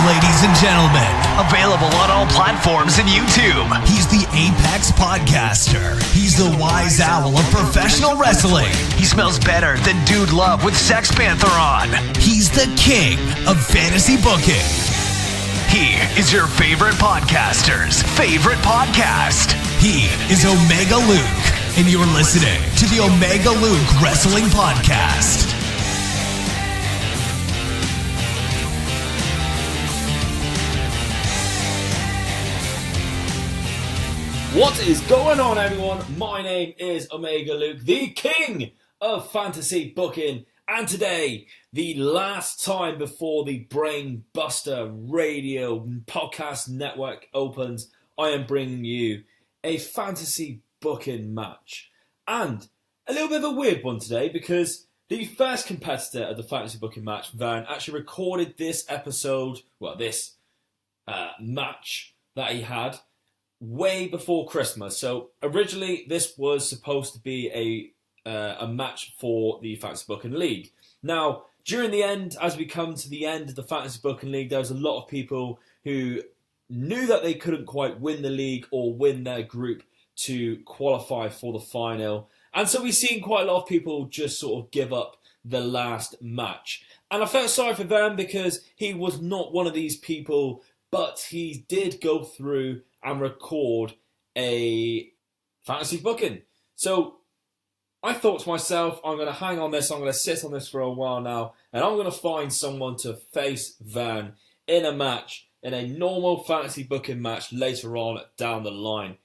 ladies and gentlemen. Available on all platforms and YouTube. He's the Apex Podcaster. He's the wise owl of professional wrestling. He smells better than Dude Love with Sex Panther on. He's the king of fantasy booking. He is your favorite podcaster's favorite podcast. He is Omega Luke, and you're listening to the Omega Luke Wrestling Podcast. What is going on, everyone? My name is Omega Luke, the king of fantasy booking, and today, the last time before the Brain Buster Radio podcast network opens, I am bringing you a fantasy booking match. And a little bit of a weird one today, because the first competitor of the fantasy booking match, Verne, actually recorded this episode, this match that he had way before Christmas. So originally this was supposed to be a match for the Fantasy Booking League. Now, during the end, as we come to the end of the Fantasy Booking League, there was a lot of people who knew that they couldn't quite win the league or win their group to qualify for the final. And so we've seen quite a lot of people just sort of give up the last match. And I felt sorry for Verne because he was not one of these people, but he did go through and record a fantasy booking. So I thought to myself, I'm going to hang on this, I'm going to sit on this for a while now, and I'm going to find someone to face Verne in a match, in a normal fantasy booking match later on down the line.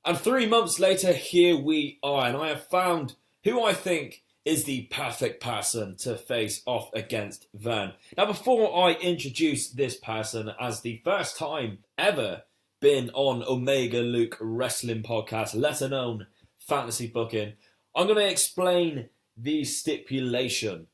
And 3 months later, here we are, and I have found who I think is the perfect person to face off against Verne. Now, before I introduce this person as the first time ever been on Omega Luke Wrestling Podcast, let alone fantasy booking, I'm going to explain the stipulation.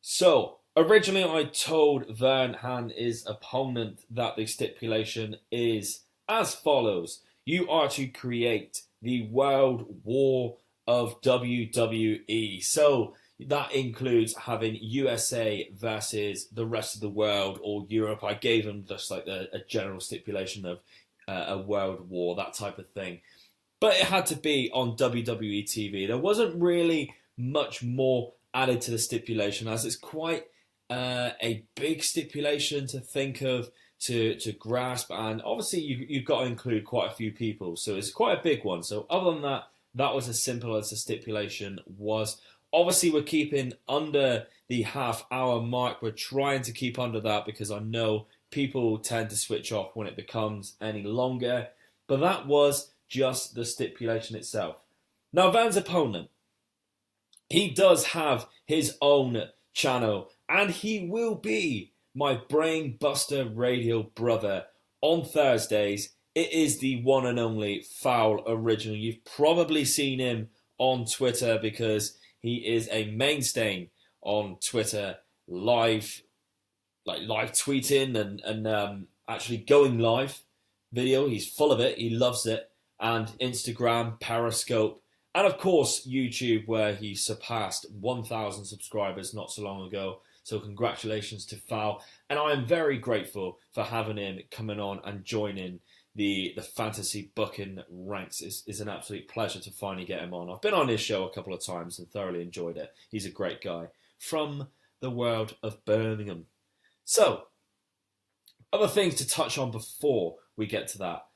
So, originally I told Verne and his opponent that the stipulation is as follows. You are to create the World War of WWE. So, that includes having USA versus the rest of the world or Europe. I gave them just like a general stipulation of a world war, that type of thing. But it had to be on WWE TV. There wasn't really much more added to the stipulation, as it's quite a big stipulation to think of, to grasp, and obviously you've got to include quite a few people, so it's quite a big one. So other than that, that was as simple as the stipulation was. Obviously, we're keeping under the half-hour mark. We're trying to keep under that because I know people tend to switch off when it becomes any longer. But that was just the stipulation itself. Now, Verne's opponent, he does have his own channel, and he will be my Brain Buster Radio brother on Thursdays. It is the one and only Fowl original. You've probably seen him on Twitter because he is a mainstay on Twitter, live tweeting and actually going live video. He's full of it. He loves it. And Instagram, Periscope, and of course YouTube, where he surpassed 1,000 subscribers not so long ago. So congratulations to Fowl. And I am very grateful for having him coming on and joining the fantasy booking ranks. It's an absolute pleasure to finally get him on. I've been on his show a couple of times and thoroughly enjoyed it. He's a great guy from the world of Birmingham. So, other things to touch on before we get to that.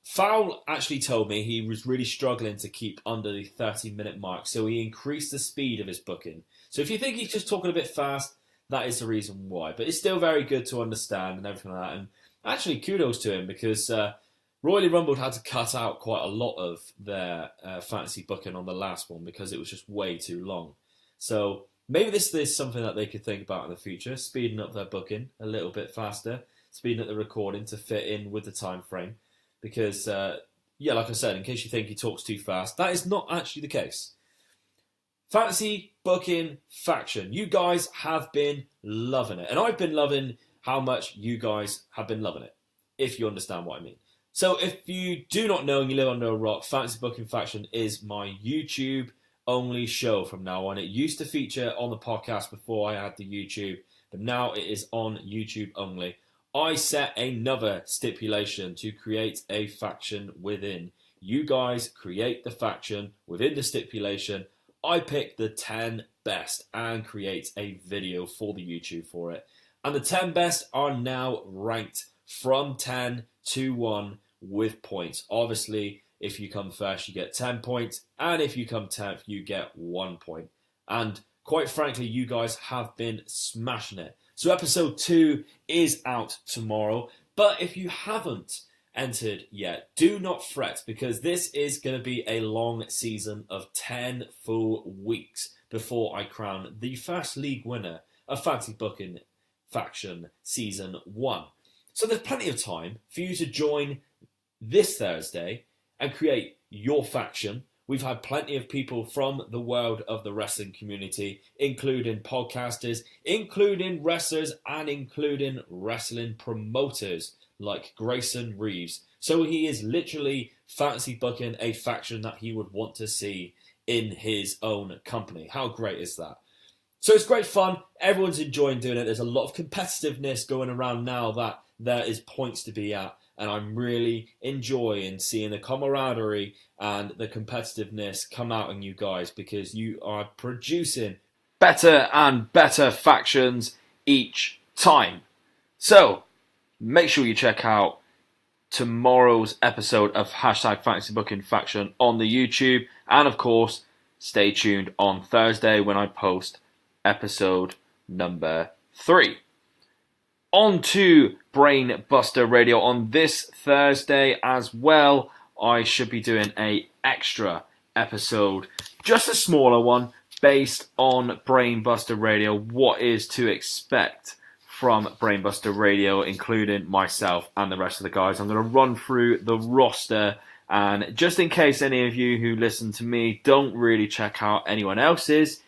Fowl actually told me he was really struggling to keep under the 30-minute mark, so he increased the speed of his booking. So if you think he's just talking a bit fast, that is the reason why. But it's still very good to understand and everything like that. And actually, kudos to him, because Royally Rumbled had to cut out quite a lot of their fantasy booking on the last one because it was just way too long. So maybe this is something that they could think about in the future, speeding up their booking a little bit faster, speeding up the recording to fit in with the time frame. Because, like I said, in case you think he talks too fast, that is not actually the case. Fantasy Booking Faction. You guys have been loving it. And I've been loving how much you guys have been loving it, if you understand what I mean. So if you do not know and you live under a rock, Fantasy Booking Faction is my YouTube-only show from now on. It used to feature on the podcast before I had the YouTube, but now it is on YouTube only. I set another stipulation to create a faction within. You guys create the faction within the stipulation. I pick the 10 best and create a video for the YouTube for it. And the 10 best are now ranked from 10 to 1 with points. Obviously, if you come first, you get 10 points. And if you come 10th, you get 1 point. And quite frankly, you guys have been smashing it. So episode 2 is out tomorrow. But if you haven't entered yet, do not fret, because this is going to be a long season of 10 full weeks before I crown the first league winner of Fantasy Booking Faction Season 1. So there's plenty of time for you to join this Thursday and create your faction. We've had plenty of people from the world of the wrestling community, including podcasters, including wrestlers, and including wrestling promoters like Grayson Reeves. So he is literally fantasy booking a faction that he would want to see in his own company. How great is that? So it's great fun. Everyone's enjoying doing it. There's a lot of competitiveness going around now that there is points to be at. And I'm really enjoying seeing the camaraderie and the competitiveness come out in you guys, because you are producing better and better factions each time. So make sure you check out tomorrow's episode of Hashtag Fantasy Booking Faction on the YouTube. And of course, stay tuned on Thursday when I post episode number 3. On to Brain Buster Radio on this Thursday as well. I should be doing an extra episode, just a smaller one, based on Brain Buster Radio. What is to expect from Brain Buster Radio, including myself and the rest of the guys. I'm going to run through the roster, and just in case any of you who listen to me don't really check out anyone else's,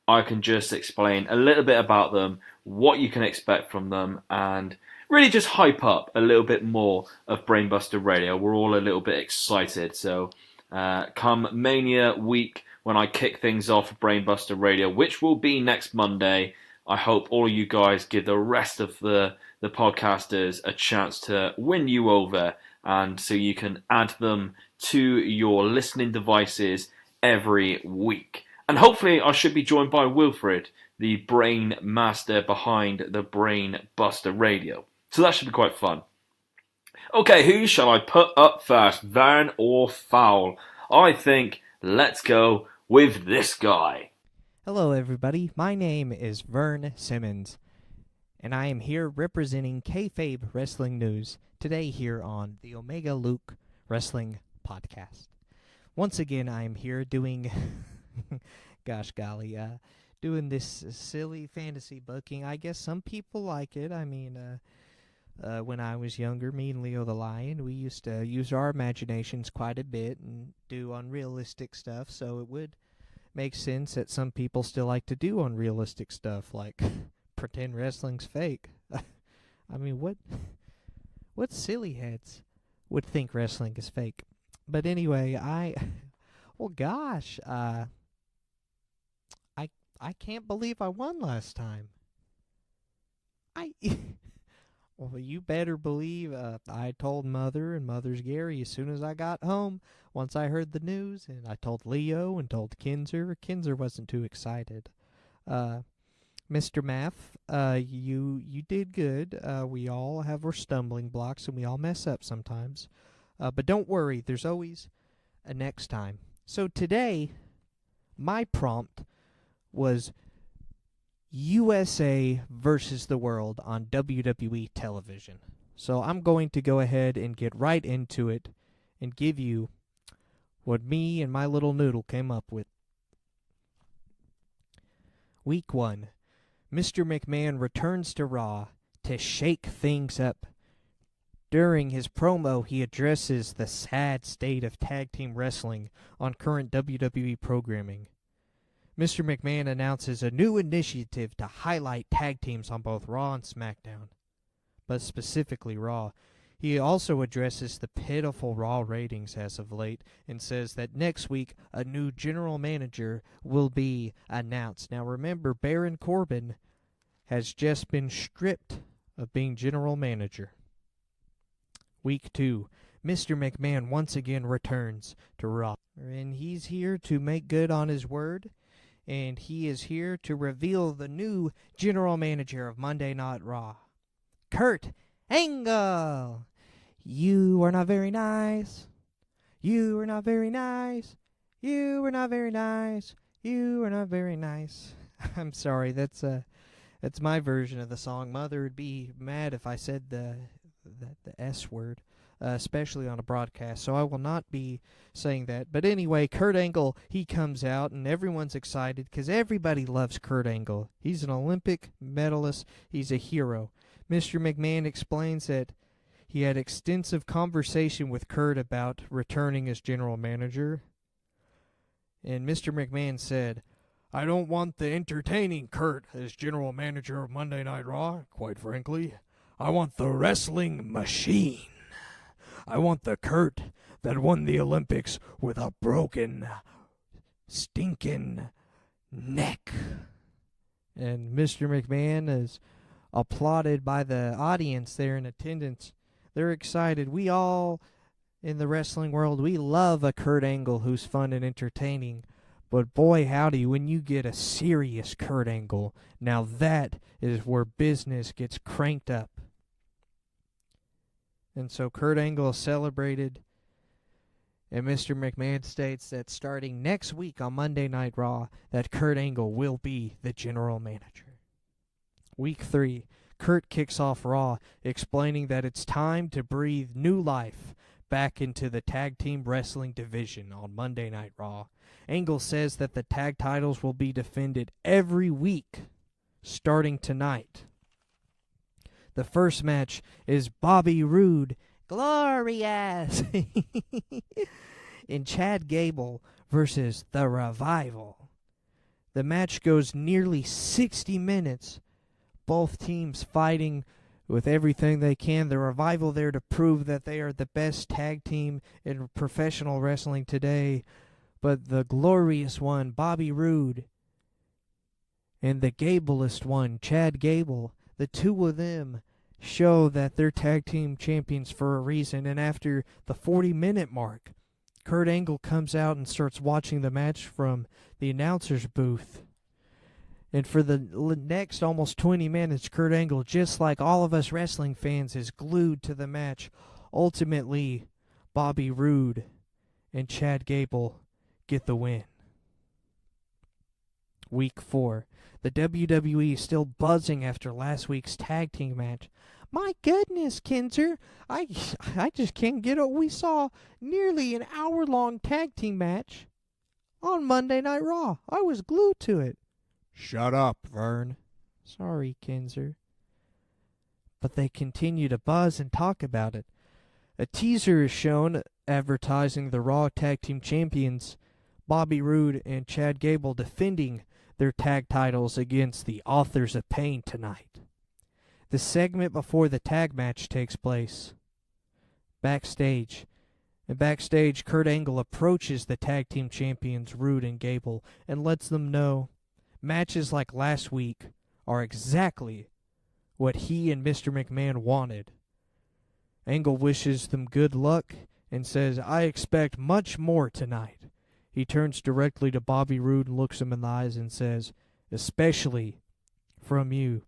I can just explain a little bit about them, what you can expect from them, and really just hype up a little bit more of Brainbuster Radio. We're all a little bit excited. So come Mania week, when I kick things off for Brainbuster Radio, which will be next Monday, I hope all of you guys give the rest of the podcasters a chance to win you over, and so you can add them to your listening devices every week. And hopefully I should be joined by Wilfred, the brain master behind the Brain Buster Radio. So that should be quite fun. Okay, who shall I put up first, Verne or Fowl? I think let's go with this guy. Hello everybody, my name is Verne Simmons, and I am here representing Kayfabe Wrestling News today here on the Omega Luke Wrestling Podcast. Once again, I am here doing... gosh golly, doing this silly fantasy booking. I guess some people like it. I mean, when I was younger, me and Leo the Lion, we used to use our imaginations quite a bit and do unrealistic stuff, so it would make sense that some people still like to do unrealistic stuff, like pretend wrestling's fake. I mean, what silly heads would think wrestling is fake? But anyway, well gosh, I can't believe I won last time. Well, you better believe I told Mother and Mother's Gary as soon as I got home, once I heard the news, and I told Leo and told Kinzer. Kinzer wasn't too excited. Mr. Maff, you did good. We all have our stumbling blocks, and we all mess up sometimes. But don't worry, there's always a next time. So today, my prompt was USA versus the world on WWE television. So I'm going to go ahead and get right into it and give you what me and my little noodle came up with. Week 1. Mr. McMahon returns to Raw to shake things up. During his promo, he addresses the sad state of tag team wrestling on current WWE programming. Mr. McMahon announces a new initiative to highlight tag teams on both Raw and SmackDown, but specifically Raw. He also addresses the pitiful Raw ratings as of late and says that next week a new general manager will be announced. Now remember, Baron Corbin has just been stripped of being general manager. Week 2. Mr. McMahon once again returns to Raw. And he's here to make good on his word. And he is here to reveal the new general manager of Monday Night Raw. Kurt Angle! You are not very nice. You are not very nice. You are not very nice. You are not very nice. I'm sorry, that's my version of the song. Mother would be mad if I said the S word, especially on a broadcast, so I will not be saying that. But anyway, Kurt Angle, he comes out, and everyone's excited because everybody loves Kurt Angle. He's an Olympic medalist. He's a hero. Mr. McMahon explains that he had extensive conversation with Kurt about returning as general manager. And Mr. McMahon said, I don't want the entertaining Kurt as general manager of Monday Night Raw, quite frankly. I want the wrestling machine. I want the Kurt that won the Olympics with a broken, stinking neck. And Mr. McMahon is applauded by the audience there in attendance. They're excited. We all in the wrestling world, we love a Kurt Angle who's fun and entertaining. But boy, howdy, when you get a serious Kurt Angle, now that is where business gets cranked up. And so Kurt Angle is celebrated, and Mr. McMahon states that starting next week on Monday Night Raw, that Kurt Angle will be the general manager. Week 3, Kurt kicks off Raw, explaining that it's time to breathe new life back into the tag team wrestling division on Monday Night Raw. Angle says that the tag titles will be defended every week, starting tonight. The first match is Bobby Roode, glorious, and Chad Gable versus The Revival. The match goes nearly 60 minutes, both teams fighting with everything they can. The Revival there to prove that they are the best tag team in professional wrestling today. But the glorious one, Bobby Roode, and the Gableist one, Chad Gable, the two of them show that they're tag team champions for a reason. And after the 40-minute mark, Kurt Angle comes out and starts watching the match from the announcer's booth. And for the next almost 20 minutes, Kurt Angle, just like all of us wrestling fans, is glued to the match. Ultimately, Bobby Roode and Chad Gable get the win. Week 4. The WWE is still buzzing after last week's tag team match. My goodness, Kinzer, I just can't get it. We saw nearly an hour-long tag team match on Monday Night Raw. I was glued to it. Shut up, Verne. Sorry, Kinzer. But they continue to buzz and talk about it. A teaser is shown advertising the Raw Tag Team Champions, Bobby Roode and Chad Gable, defending their tag titles against the Authors of Pain tonight. The segment before the tag match takes place backstage. And backstage, Kurt Angle approaches the tag team champions, Roode and Gable, and lets them know matches like last week are exactly what he and Mr. McMahon wanted. Angle wishes them good luck and says, I expect much more tonight. He turns directly to Bobby Roode and looks him in the eyes and says, especially from you.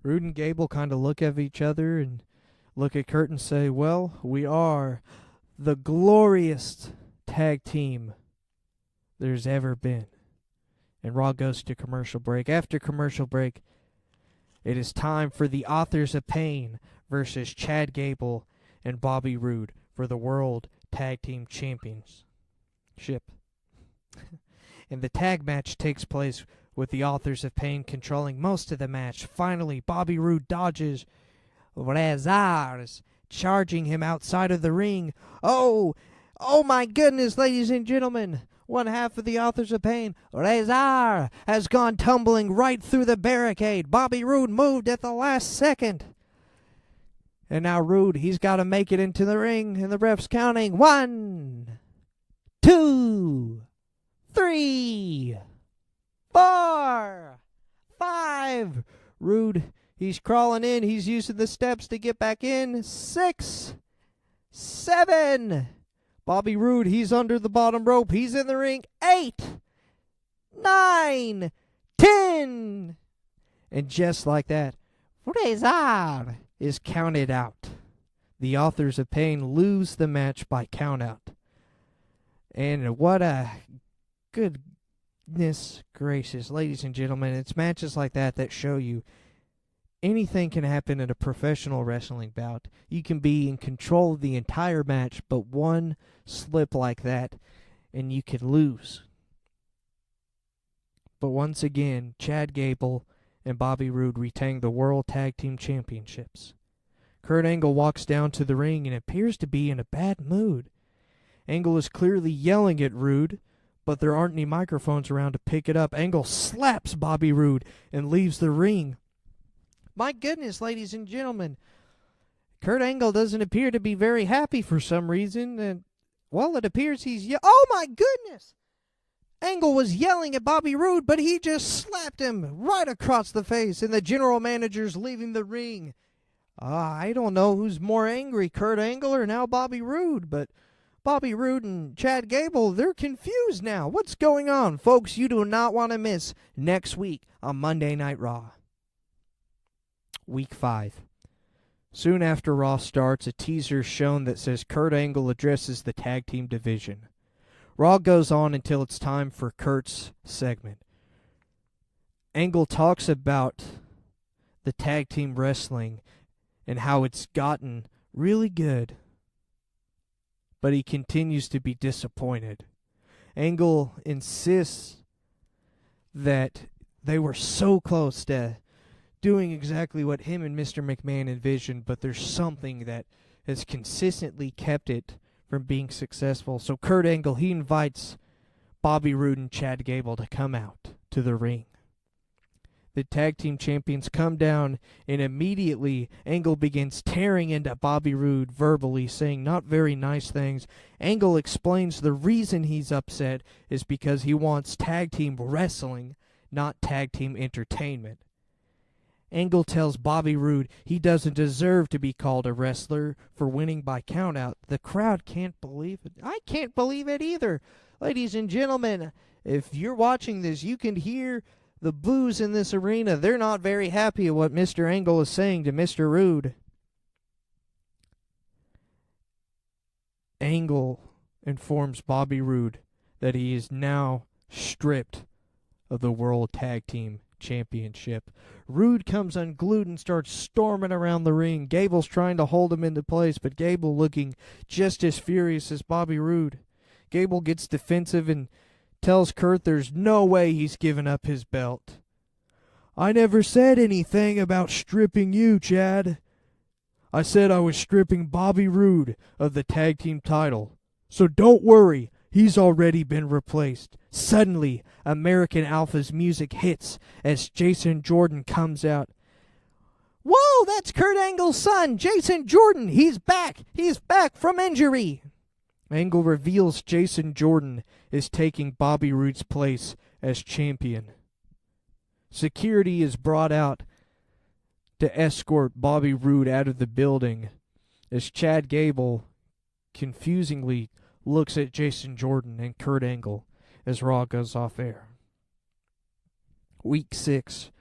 Roode and Gable kind of look at each other and look at Kurt and say, well, we are the glorious tag team there's ever been. And Raw goes to commercial break. After commercial break, it is time for the Authors of Pain versus Chad Gable and Bobby Roode for the World Tag Team Championship. And the tag match takes place with the Authors of Pain controlling most of the match. Finally, Bobby Roode dodges Razars, charging him outside of the ring. Oh my goodness, ladies and gentlemen. One half of the Authors of Pain, Razor, has gone tumbling right through the barricade. Bobby Roode moved at the last second. And now Roode, he's got to make it into the ring, and the ref's counting. 1, 2, 3, 4, 5. Roode, He's crawling in. He's using the steps to get back in. 6, 7. Bobby Roode, he's under the bottom rope. He's in the ring. 8, 9, 10. And just like that, Razor is counted out. The Authors of Pain lose the match by countout. And what a goodness gracious, ladies and gentlemen, it's matches like that show you anything can happen in a professional wrestling bout. You can be in control of the entire match, but one slip like that, and you could lose. But once again, Chad Gable and Bobby Roode retain the World Tag Team Championships. Kurt Angle walks down to the ring and appears to be in a bad mood. Angle is clearly yelling at Roode, but there aren't any microphones around to pick it up. Angle slaps Bobby Roode and leaves the ring. My goodness, ladies and gentlemen, Kurt Angle doesn't appear to be very happy for some reason. And, well, it appears he's... Oh, my goodness! Angle was yelling at Bobby Roode, but he just slapped him right across the face, and the general manager's leaving the ring. I don't know who's more angry, Kurt Angle or now Bobby Roode, but Bobby Roode and Chad Gable, they're confused now. What's going on? Folks, you do not want to miss next week on Monday Night Raw. Week 5. Soon after Raw starts, a teaser is shown that says Kurt Angle addresses the tag team division. Raw goes on until it's time for Kurt's segment. Angle talks about the tag team wrestling and how it's gotten really good, but he continues to be disappointed. Angle insists that they were so close to doing exactly what him and Mr. McMahon envisioned, but there's something that has consistently kept it from being successful. So Kurt Angle, he invites Bobby Roode and Chad Gable to come out to the ring. The tag team champions come down, and immediately Angle begins tearing into Bobby Roode verbally, saying not very nice things. Angle explains the reason he's upset is because he wants tag team wrestling, not tag team entertainment. Angle tells Bobby Roode he doesn't deserve to be called a wrestler for winning by countout. The crowd can't believe it. I can't believe it either. Ladies and gentlemen, if you're watching this, you can hear the boos in this arena. They're not very happy at what Mr. Angle is saying to Mr. Roode. Angle informs Bobby Roode that he is now stripped of the World Tag Team Championship. Roode comes unglued and starts storming around the ring. Gable's trying to hold him into place, but Gable looking just as furious as Bobby Roode. Gable gets defensive and tells Kurt there's no way he's giving up his belt. I never said anything about stripping you, Chad. I said I was stripping Bobby Roode of the tag team title. So don't worry, he's already been replaced. Suddenly, American Alpha's music hits as Jason Jordan comes out. Whoa, that's Kurt Angle's son, Jason Jordan. He's back. He's back from injury. Angle reveals Jason Jordan is taking Bobby Roode's place as champion. Security is brought out to escort Bobby Roode out of the building as Chad Gable confusingly looks at Jason Jordan and Kurt Angle as Raw goes off air. Week 6.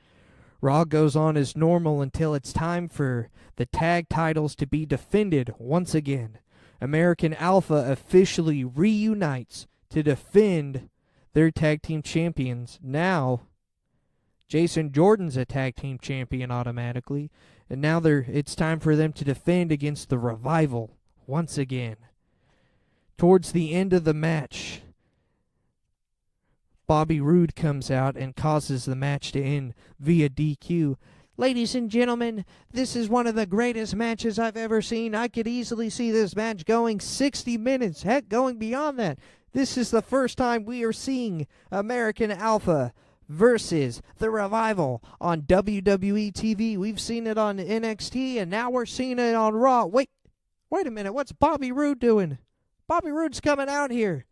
Raw goes on as normal until it's time for the tag titles to be defended once again. American Alpha officially reunites to defend their tag team champions. Now, Jason Jordan's a tag team champion automatically, and now it's time for them to defend against the Revival once again. Towards the end of the match, Bobby Roode comes out and causes the match to end via DQ. Ladies and gentlemen, this is one of the greatest matches I've ever seen. I could easily see this match going 60 minutes, heck, going beyond that. This is the first time we are seeing American Alpha versus the Revival on WWE TV. We've seen it on NXT, and now we're seeing it on Raw. Wait a minute, what's Bobby Roode doing? Bobby Roode's coming out here.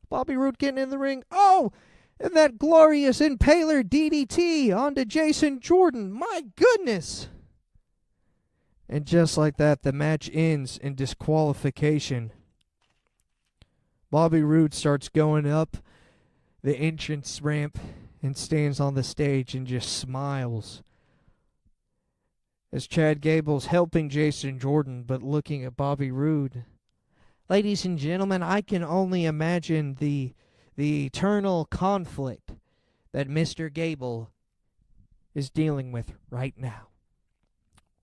Bobby Roode getting in the ring. Oh, And that glorious impaler DDT onto Jason Jordan. My goodness. And just like that, the match ends in disqualification. Bobby Roode starts going up the entrance ramp and stands on the stage and just smiles as Chad Gable's helping Jason Jordan but looking at Bobby Roode. Ladies and gentlemen, I can only imagine the eternal conflict that Mr. Gable is dealing with right now.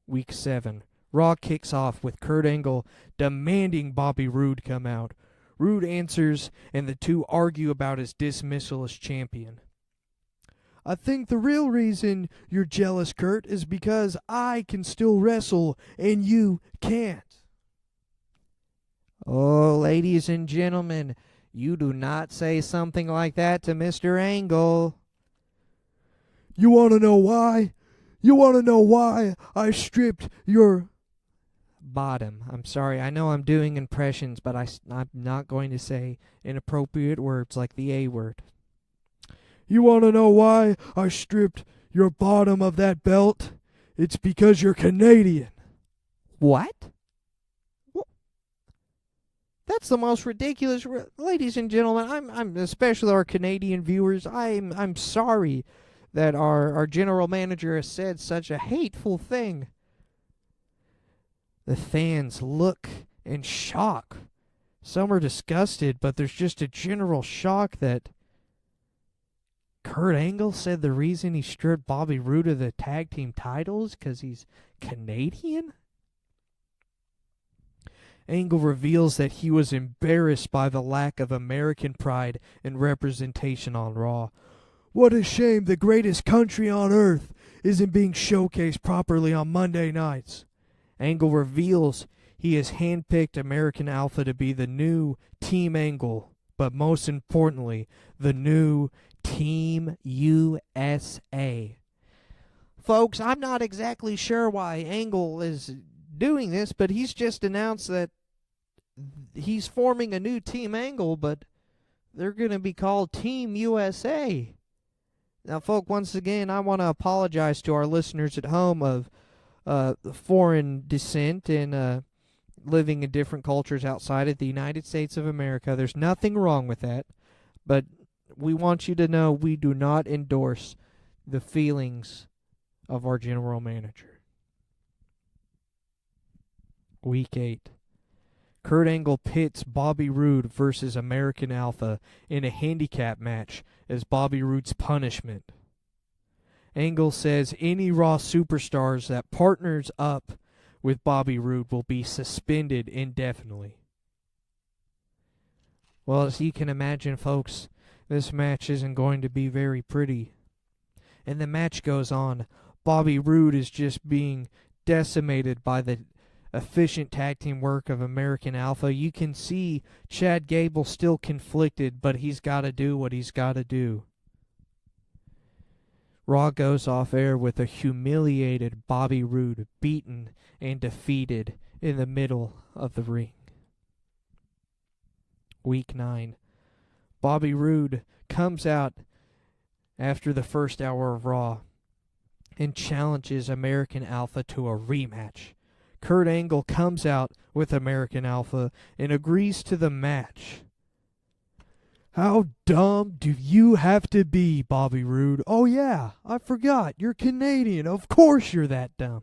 Week 7. Raw kicks off with Kurt Angle demanding Bobby Roode come out. Roode answers, and the two argue about his dismissal as champion. I think the real reason you're jealous, Kurt, is because I can still wrestle and you can't. Oh, ladies and gentlemen, you do not say something like that to Mr. Angle. You want to know why? You want to know why I stripped your bottom? I'm sorry, I know I'm doing impressions, but I'm not going to say inappropriate words like the A word. You want to know why I stripped your bottom of that belt? It's because you're Canadian. What? That's the most ridiculous. Ladies and gentlemen, I'm especially our Canadian viewers, I'm sorry that our general manager has said such a hateful thing. The fans look in shock. Some are disgusted, but there's just a general shock that Kurt Angle said the reason he stripped Bobby Roode of the tag team titles because he's Canadian. Angle reveals that he was embarrassed by the lack of American pride and representation on Raw. What a shame the greatest country on earth isn't being showcased properly on Monday nights. Angle reveals he has handpicked American Alpha to be the new Team Angle, but most importantly, the new Team USA. Folks, I'm not exactly sure why Angle is doing this, but he's just announced that he's forming a new Team Angle, but they're going to be called Team USA. Now, folks, once again, I want to apologize to our listeners at home of foreign descent and living in different cultures outside of the United States of America. There's nothing wrong with that, but we want you to know we do not endorse the feelings of our general manager. Week 8. Kurt Angle pits Bobby Roode versus American Alpha in a handicap match as Bobby Roode's punishment. Angle says any Raw superstars that partners up with Bobby Roode will be suspended indefinitely. Well, as you can imagine, folks, this match isn't going to be very pretty. And the match goes on. Bobby Roode is just being decimated by the efficient tag team work of American Alpha. You can see Chad Gable still conflicted, but he's got to do what he's got to do. Raw goes off air with a humiliated Bobby Roode beaten and defeated in the middle of the ring. Week 9. Bobby Roode comes out after the first hour of Raw and challenges American Alpha to a rematch. Kurt Angle comes out with American Alpha and agrees to the match. How dumb do you have to be, Bobby Roode? Oh yeah, I forgot, you're Canadian. Of course you're that dumb.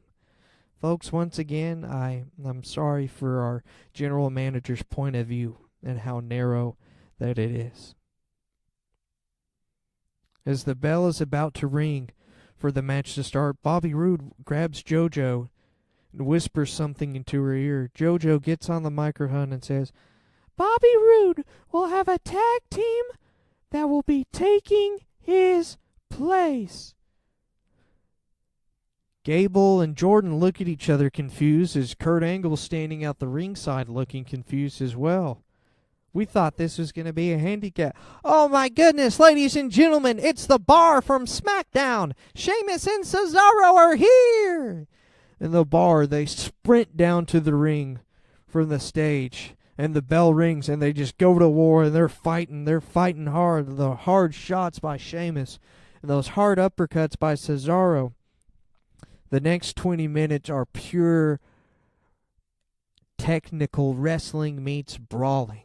Folks, once again, I'm sorry for our general manager's point of view and how narrow that it is. As the bell is about to ring for the match to start, Bobby Roode grabs JoJo and whispers something into her ear. JoJo gets on the microphone and says, Bobby Roode will have a tag team that will be taking his place. Gable and Jordan look at each other confused as Kurt Angle is standing out the ringside looking confused as well. We thought this was going to be a handicap. Oh my goodness, ladies and gentlemen, it's the Bar from SmackDown. Sheamus and Cesaro are here. In the Bar, they sprint down to the ring from the stage. and the bell rings, and they just go to war, and they're fighting hard. The hard shots by Sheamus, and those hard uppercuts by Cesaro. The next 20 minutes are pure technical wrestling meets brawling.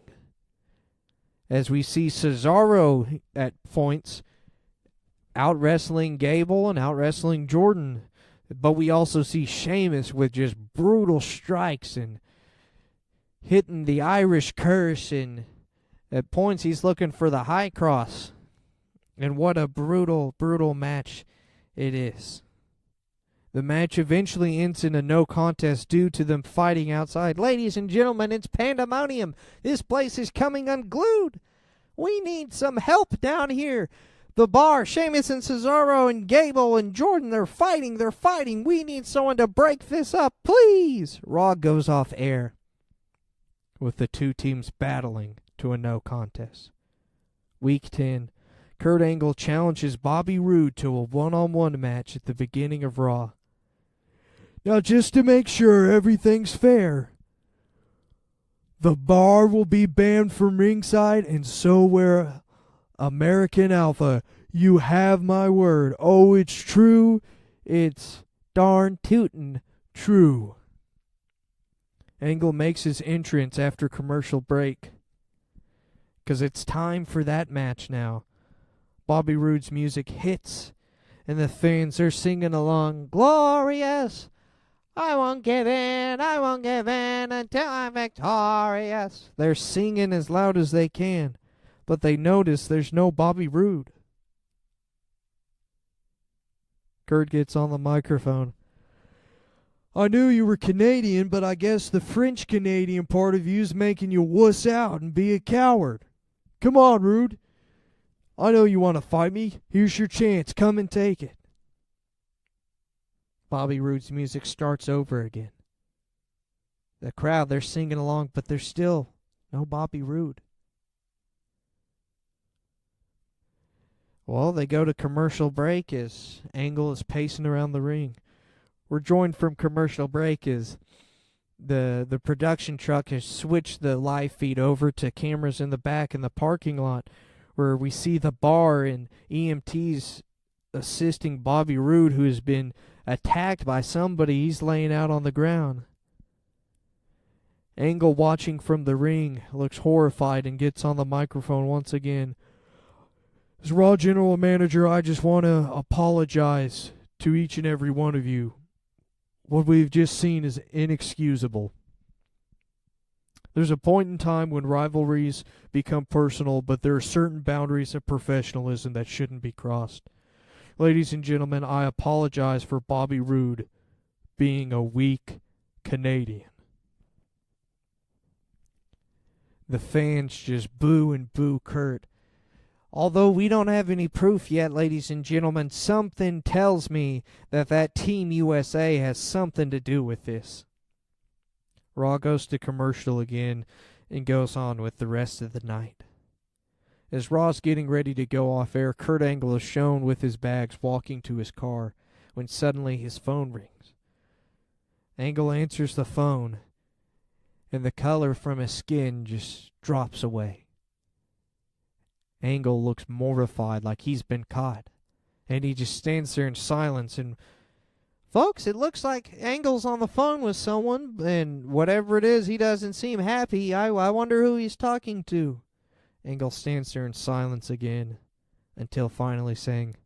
As we see Cesaro at points out-wrestling Gable and out-wrestling Jordan. But we also see Sheamus with just brutal strikes and hitting the Irish curse, and at points he's looking for the high cross. And what a brutal, brutal match it is. The match eventually ends in a no contest due to them fighting outside. Ladies and gentlemen, it's pandemonium. This place is coming unglued. We need some help down here. The bar, Sheamus and Cesaro and Gable and Jordan, they're fighting. We need someone to break this up, please. Raw goes off air with the two teams battling to a no contest. Week 10, Kurt Angle challenges Bobby Roode to a one-on-one match at the beginning of Raw. Now, just to make sure everything's fair, the bar will be banned from ringside, and so will American Alpha. You have my word. Oh, it's true. It's darn tootin' true. Angle makes his entrance after commercial break, because it's time for that match now. Bobby Roode's music hits, and the fans are singing along, glorious. I won't give in until I'm victorious. They're singing as loud as they can, but they notice there's no Bobby Roode. Kurt gets on the microphone. I knew you were Canadian, but I guess the French-Canadian part of you's making you wuss out and be a coward. Come on, Roode. I know you want to fight me. Here's your chance. Come and take it. Bobby Roode's music starts over again. The crowd, they're singing along, but there's still no Bobby Roode. Well, they go to commercial break as Angle is pacing around the ring. We're joined from commercial break as the production truck has switched the live feed over to cameras in the back in the parking lot, where we see the bar and EMTs assisting Bobby Roode, who has been attacked by somebody. He's laying out on the ground. Angle, watching from the ring, looks horrified and gets on the microphone once again. As Raw General Manager, I just want to apologize to each and every one of you. What we've just seen is inexcusable. There's a point in time when rivalries become personal, but there are certain boundaries of professionalism that shouldn't be crossed. Ladies and gentlemen, I apologize for Bobby Roode being a weak Canadian. The fans just boo and boo Kurt. Although we don't have any proof yet, ladies and gentlemen, something tells me that Team USA has something to do with this. Raw goes to commercial again and goes on with the rest of the night. As Raw's getting ready to go off air, Kurt Angle is shown with his bags walking to his car when suddenly his phone rings. Angle answers the phone, and the color from his skin just drops away. Angle looks mortified, like he's been caught, and he just stands there in silence. And folks, it looks like Angle's on the phone with someone, and whatever it is, he doesn't seem happy. I wonder who he's talking to. Angle stands there in silence again, until finally saying,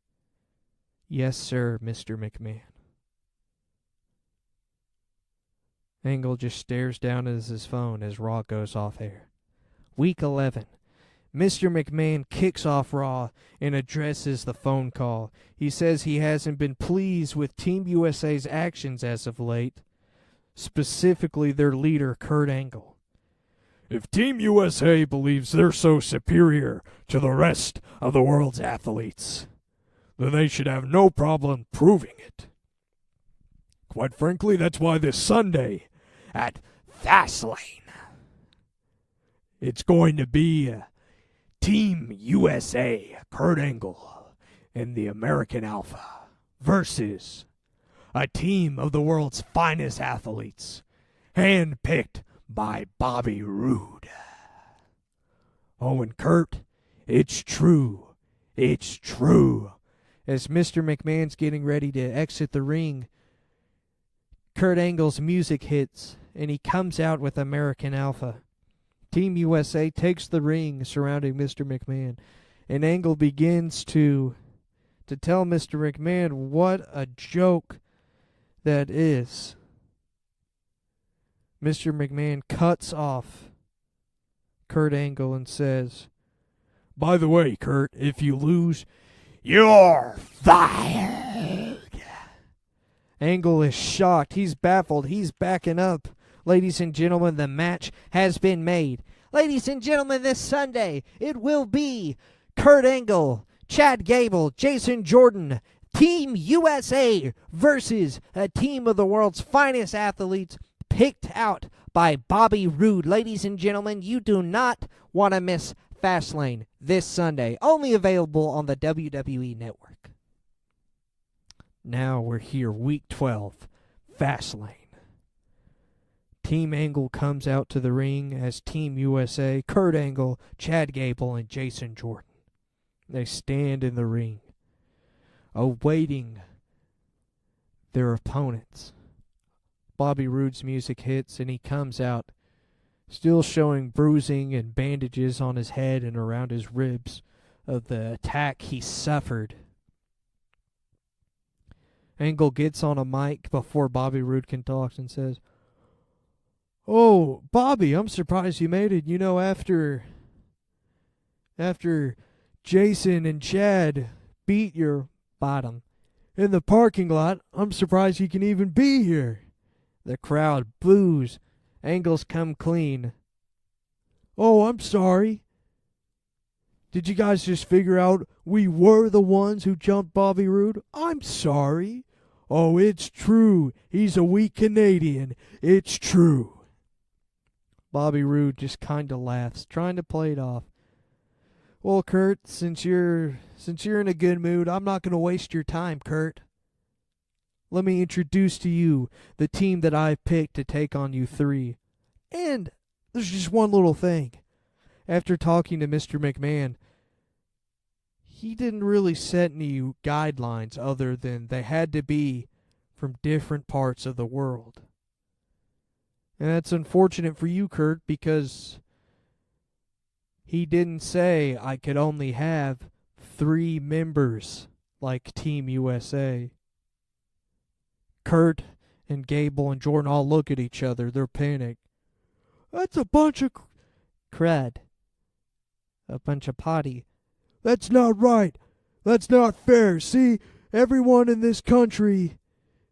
"Yes, sir, Mr. McMahon." Angle just stares down at his phone as Raw goes off air. Week 11. Mr. McMahon kicks off Raw and addresses the phone call. He says he hasn't been pleased with Team USA's actions as of late, specifically their leader, Kurt Angle. If Team USA believes they're so superior to the rest of the world's athletes, then they should have no problem proving it. Quite frankly, that's why this Sunday at Fastlane, it's going to be Team USA, Kurt Angle, and the American Alpha versus a team of the world's finest athletes, handpicked by Bobby Roode. Oh, and Kurt, it's true. It's true. As Mr. McMahon's getting ready to exit the ring, Kurt Angle's music hits, and he comes out with American Alpha. Team USA takes the ring surrounding Mr. McMahon, and Angle begins to tell Mr. McMahon what a joke that is. Mr. McMahon cuts off Kurt Angle and says, "By the way, Kurt, if you lose, you're fired." Angle is shocked. He's baffled. He's backing up. Ladies and gentlemen, the match has been made. Ladies and gentlemen, this Sunday, it will be Kurt Angle, Chad Gable, Jason Jordan, Team USA versus a team of the world's finest athletes picked out by Bobby Roode. Ladies and gentlemen, you do not want to miss Fastlane this Sunday. Only available on the WWE Network. Now we're here, Week 12, Fastlane. Team Angle comes out to the ring as Team USA, Kurt Angle, Chad Gable, and Jason Jordan. They stand in the ring, awaiting their opponents. Bobby Roode's music hits, and he comes out, still showing bruising and bandages on his head and around his ribs of the attack he suffered. Angle gets on a mic before Bobby Roode can talk and says, "Oh, Bobby, I'm surprised you made it. You know, after Jason and Chad beat your bottom in the parking lot, I'm surprised you can even be here." The crowd boos. Angle's come clean. "Oh, I'm sorry. Did you guys just figure out we were the ones who jumped Bobby Roode? I'm sorry." "Oh, it's true. He's a weak Canadian. It's true." Bobby Roode just kind of laughs, trying to play it off. "Well, Kurt, since you're in a good mood, I'm not going to waste your time, Kurt. Let me introduce to you the team that I've picked to take on you three. And there's just one little thing. After talking to Mr. McMahon, he didn't really set any guidelines other than they had to be from different parts of the world. And that's unfortunate for you, Kurt, because he didn't say I could only have 3 members like Team USA. Kurt and Gable and Jordan all look at each other. They're panicked. "That's a bunch of crud. A bunch of potty. That's not right. That's not fair. See, everyone in this country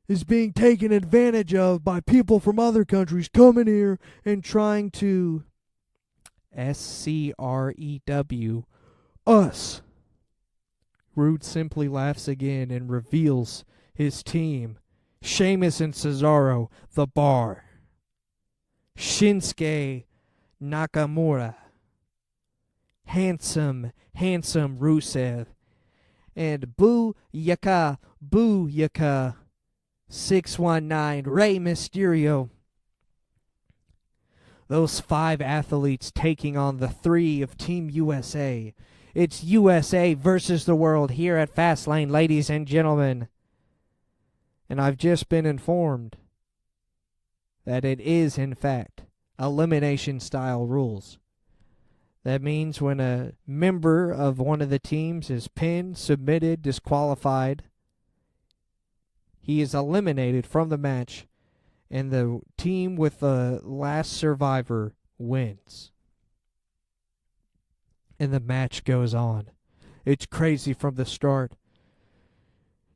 is being taken advantage of by people from other countries coming here and trying to SCREW us." Roode simply laughs again and reveals his team. Sheamus and Cesaro, The Bar. Shinsuke Nakamura. Handsome Rusev. And Booyaka 619, Rey Mysterio. Those 5 athletes taking on the 3 of Team USA. It's USA versus the world here at Fastlane, ladies and gentlemen. And I've just been informed that it is, in fact, elimination-style rules. That means when a member of one of the teams is pinned, submitted, disqualified, he is eliminated from the match, and the team with the last survivor wins. And the match goes on. It's crazy from the start.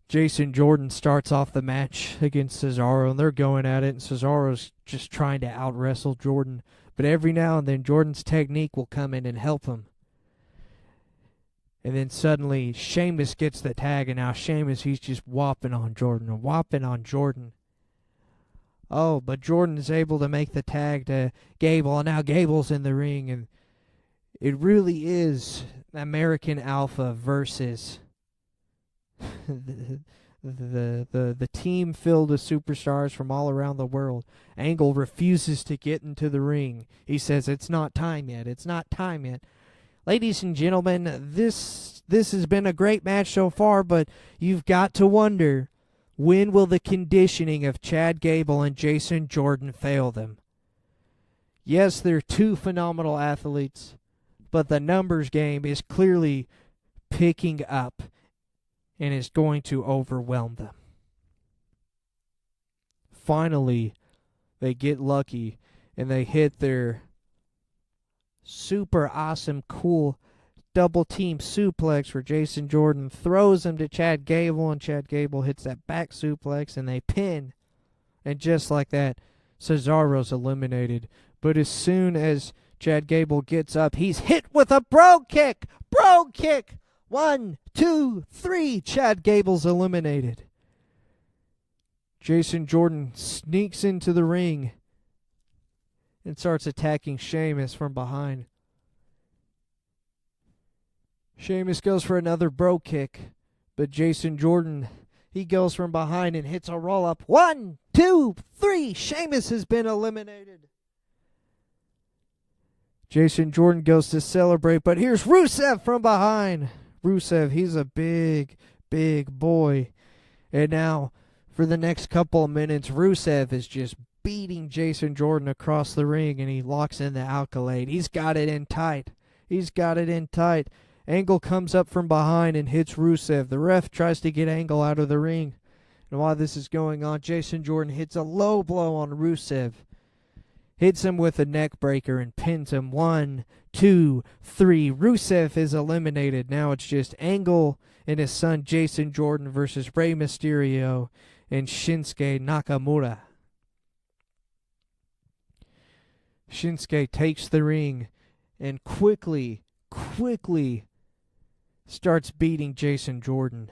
Jason Jordan starts off the match against Cesaro, and they're going at it, and Cesaro's just trying to out-wrestle Jordan. But every now and then, Jordan's technique will come in and help him. And then suddenly, Sheamus gets the tag, and now Sheamus, he's just whopping on Jordan. Oh, but Jordan is able to make the tag to Gable, and now Gable's in the ring, and it really is American Alpha versus the team filled with superstars from all around the world. Angle refuses to get into the ring. He says, "It's not time yet. It's not time yet." Ladies and gentlemen, this has been a great match so far, but you've got to wonder, when will the conditioning of Chad Gable and Jason Jordan fail them? Yes, they're two phenomenal athletes, but the numbers game is clearly picking up and is going to overwhelm them. Finally, they get lucky and they hit their super awesome, cool double team suplex where Jason Jordan throws him to Chad Gable, and Chad Gable hits that back suplex and they pin. And just like that, Cesaro's eliminated. But as soon as Chad Gable gets up, he's hit with a brogue kick. Brogue kick. 1, 2, 3. Chad Gable's eliminated. Jason Jordan sneaks into the ring and starts attacking Sheamus from behind. Sheamus goes for another brogue kick, but Jason Jordan, he goes from behind and hits a roll-up. 1, 2, 3. Sheamus has been eliminated. Jason Jordan goes to celebrate, but here's Rusev from behind. Rusev, he's a big, big boy. And now, for the next couple of minutes, Rusev is just beating Jason Jordan across the ring, and he locks in the Alkalade. He's got it in tight. He's got it in tight. Angle comes up from behind and hits Rusev. The ref tries to get Angle out of the ring. And while this is going on, Jason Jordan hits a low blow on Rusev. Hits him with a neck breaker and pins him. 1, 2, 3. Rusev is eliminated. Now it's just Angle and his son Jason Jordan versus Rey Mysterio and Shinsuke Nakamura. Shinsuke takes the ring and quickly starts beating Jason Jordan.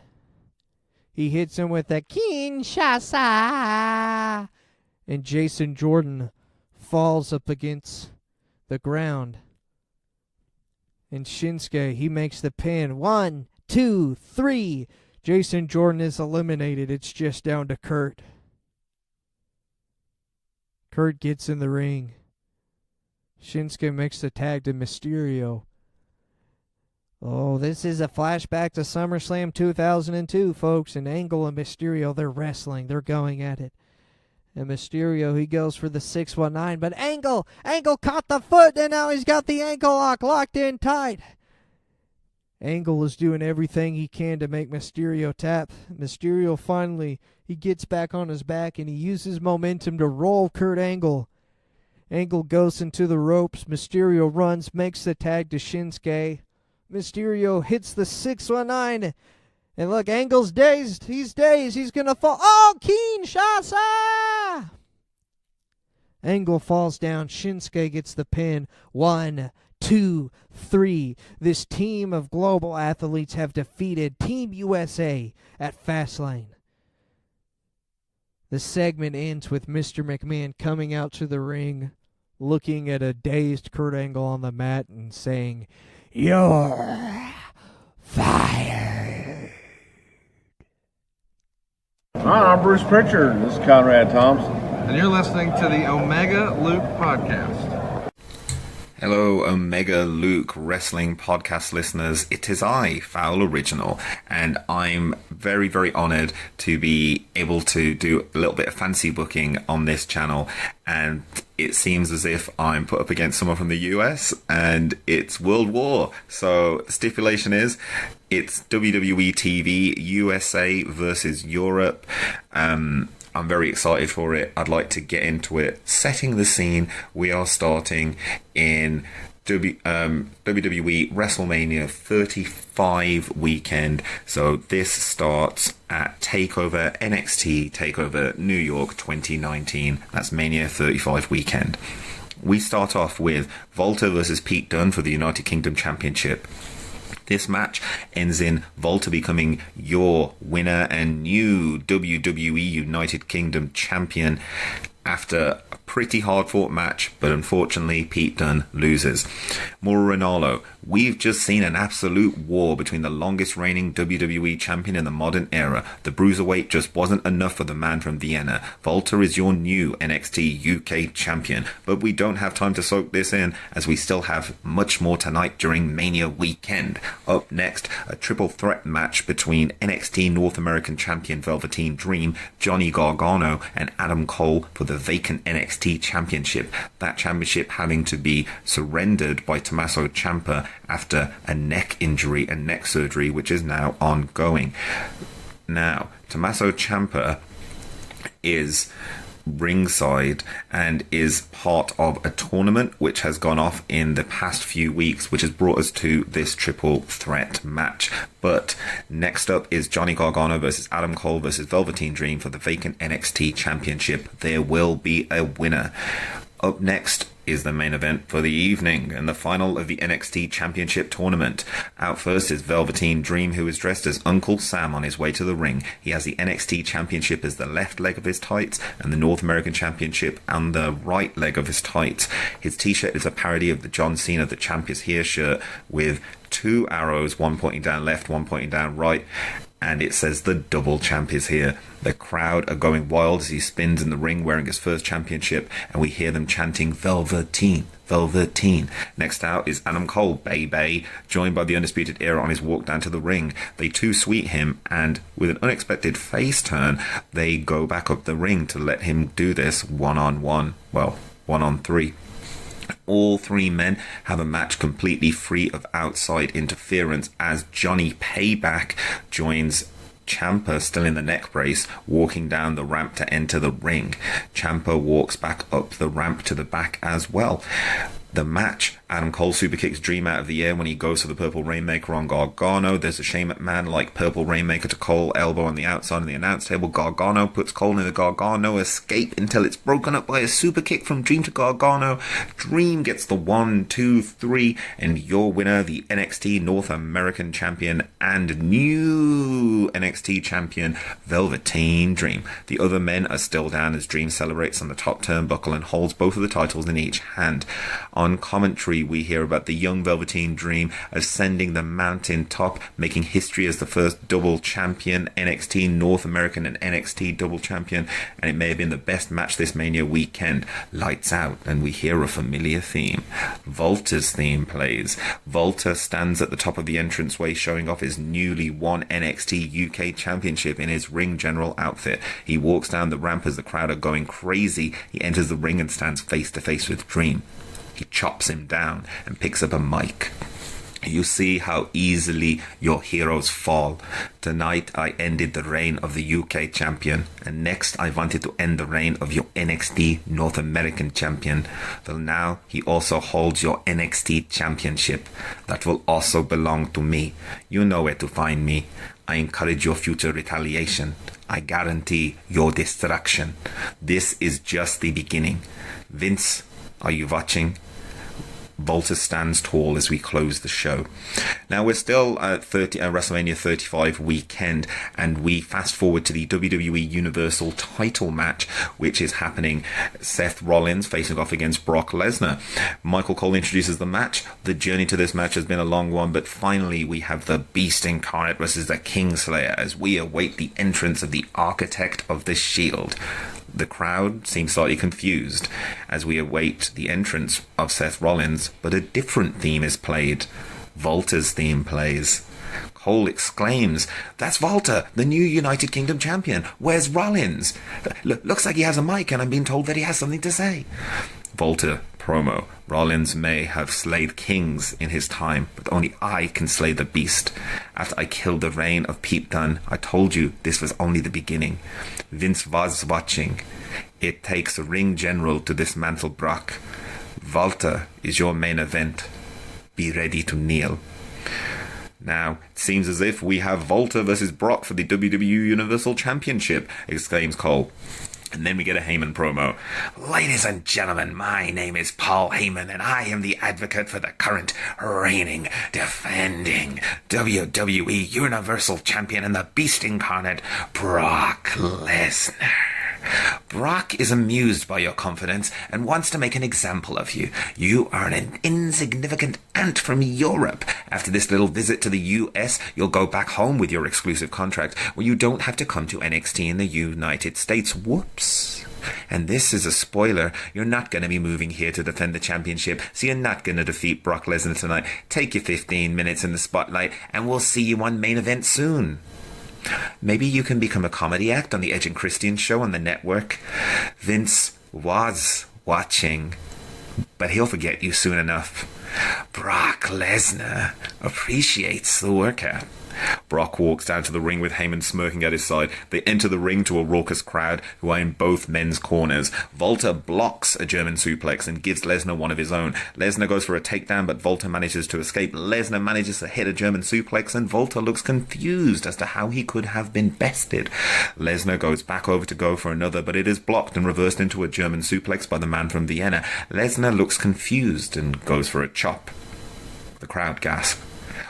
He hits him with a Kinshasa, and Jason Jordan falls up against the ground. And Shinsuke, he makes the pin. 1, 2, 3. Jason Jordan is eliminated. It's just down to Kurt. Kurt gets in the ring. Shinsuke makes the tag to Mysterio. Oh, this is a flashback to SummerSlam 2002, folks. And Angle and Mysterio, they're wrestling. They're going at it. And Mysterio, he goes for the 619. But Angle caught the foot, and now he's got the ankle lock locked in tight. Angle is doing everything he can to make Mysterio tap. Mysterio finally, he gets back on his back, and he uses momentum to roll Kurt Angle. Angle goes into the ropes. Mysterio runs, makes the tag to Shinsuke. Mysterio hits the 619. And look, Angle's dazed. He's dazed. He's going to fall. Oh, Kinshasa! Angle falls down. Shinsuke gets the pin. 1, 2, 3. This team of global athletes have defeated Team USA at Fastlane. The segment ends with Mr. McMahon coming out to the ring, looking at a dazed Kurt Angle on the mat and saying, "You're fired." Hi, I'm Bruce Pritchard. This is Conrad Thompson. And you're listening to the Omega Luke Podcast. Hello, Omega Luke Wrestling Podcast listeners. It is I, Fowl Original, and I'm very, very honored to be able to do a little bit of fancy booking on this channel. And it seems as if I'm put up against someone from the US, and it's World War. So the stipulation is, it's WWE TV USA versus Europe. I'm very excited for it. I'd like to get into it. Setting the scene, we are starting in WWE WrestleMania 35 weekend. So this starts at TakeOver NXT TakeOver New York 2019. That's Mania 35 weekend. We start off with Volta versus Pete Dunne for the United Kingdom Championship. This match ends in Volta becoming your winner and new WWE United Kingdom champion. after a pretty hard-fought match, but unfortunately Pete Dunne loses. Mauro Ranallo, we've just seen an absolute war between the longest reigning WWE champion in the modern era. The Bruiserweight just wasn't enough for the man from Vienna. Walter is your new NXT UK champion, but we don't have time to soak this in, as we still have much more tonight during Mania weekend. Up next, a triple threat match between NXT North American champion Velveteen Dream, Johnny Gargano, and Adam Cole for the vacant NXT championship. That championship having to be surrendered by Tommaso Ciampa after a neck injury and neck surgery, which is now ongoing. Now, Tommaso Ciampa is ringside and is part of a tournament which has gone off in the past few weeks, which has brought us to this triple threat match. But next up is Johnny Gargano versus Adam Cole versus Velveteen Dream for the vacant NXT championship. There will be a winner. Up next is the main event for the evening and the final of the NXT Championship tournament. Out first is Velveteen Dream, who is dressed as Uncle Sam on his way to the ring. He has the NXT Championship as the left leg of his tights and the North American Championship on the right leg of his tights. His t-shirt is a parody of the John Cena The Champ Is Here shirt with two arrows, one pointing down left, one pointing down right, and it says the double champ is here. The crowd are going wild as he spins in the ring wearing his first championship, and we hear them chanting Velveteen, Velveteen. Next out is Adam Cole, Bay, joined by the Undisputed Era on his walk down to the ring. They too sweet him, and with an unexpected face turn, they go back up the ring to let him do this one-on-one, well, one-on-three. All three men have a match completely free of outside interference as Johnny Payback joins Ciampa, still in the neck brace, walking down the ramp to enter the ring. Ciampa walks back up the ramp to the back as well. The match, Adam Cole super kicks Dream out of the air when he goes for the Purple Rainmaker on Gargano. There's a Shane McMahon like Purple Rainmaker to Cole, elbow on the outside of the announce table. Gargano puts Cole in the Gargano escape until it's broken up by a super kick from Dream to Gargano. Dream gets the 1, 2, 3, and your winner, the NXT North American champion and new NXT champion, Velveteen Dream. The other men are still down as Dream celebrates on the top turnbuckle and holds both of the titles in each hand. On commentary, we hear about the young Velveteen Dream ascending the mountain top, making history as the first double champion, NXT North American and NXT double champion, and it may have been the best match this Mania weekend. Lights out, and we hear a familiar theme. Walter's theme plays. Walter stands at the top of the entranceway, showing off his newly won NXT UK championship in his ring general outfit. He walks down the ramp as the crowd are going crazy. He enters the ring and stands face to face with Dream. He chops him down and picks up a mic. You see how easily your heroes fall. Tonight I ended the reign of the UK champion, and next I wanted to end the reign of your NXT North American champion. Well, now he also holds your NXT championship. That will also belong to me. You know where to find me. I encourage your future retaliation. I guarantee your destruction. This is just the beginning. Vince, are you watching? Walter stands tall as we close the show. Now we're still at WrestleMania 35 weekend, and we fast forward to the WWE Universal title match, which is happening. Seth Rollins facing off against Brock Lesnar. Michael Cole introduces the match. The journey to this match has been a long one, but finally we have the Beast Incarnate versus the Kingslayer as we await the entrance of the Architect of the Shield. The crowd seems slightly confused as we await the entrance of Seth Rollins, but a different theme is played. Walter's theme plays. Cole exclaims, "That's Walter, the new United Kingdom champion. Where's Rollins? Looks like he has a mic and I'm being told that he has something to say." Walter promo. Rollins may have slayed kings in his time, but only I can slay the beast. After I killed the reign of Pete Dunne, I told you this was only the beginning. Vince was watching. It takes a ring general to dismantle Brock. Walter is your main event. Be ready to kneel. Now, it seems as if we have Walter versus Brock for the WWE Universal Championship, exclaims Cole. And then we get a Heyman promo. "Ladies and gentlemen, my name is Paul Heyman, and I am the advocate for the current, reigning, defending WWE Universal Champion and the Beast Incarnate, Brock Lesnar. Brock is amused by your confidence and wants to make an example of you. You are an insignificant ant from Europe. After this little visit to the US, you'll go back home with your exclusive contract where you don't have to come to NXT in the United States. Whoops. And this is a spoiler. You're not going to be moving here to defend the championship, so you're not going to defeat Brock Lesnar tonight. Take your 15 minutes in the spotlight, and we'll see you on Main Event soon. Maybe you can become a comedy act on the Edge and Christian show on the network. Vince was watching, but he'll forget you soon enough. Brock Lesnar appreciates the workout. Brock walks down to the ring with Heyman smirking at his side. They enter the ring to a raucous crowd who are in both men's corners. Walter blocks a German suplex and gives Lesnar one of his own. Lesnar goes for a takedown, but Walter manages to escape. Lesnar manages to hit a German suplex, and Walter looks confused as to how he could have been bested. Lesnar goes back over to go for another, but it is blocked and reversed into a German suplex by the man from Vienna. Lesnar looks confused and goes for a chop. The crowd gasp.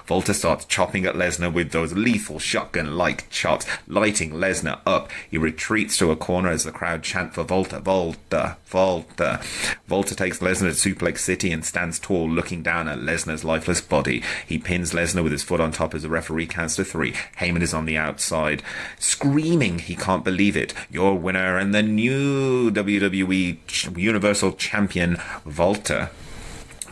Walter starts chopping at Lesnar with those lethal shotgun-like chops, lighting Lesnar up. He retreats to a corner as the crowd chant for Walter, Walter, Walter. Walter takes Lesnar to Suplex City and stands tall, looking down at Lesnar's lifeless body. He pins Lesnar with his foot on top as the referee counts to 3. Heyman is on the outside, screaming he can't believe it. Your winner and the new WWE Universal Champion, Walter.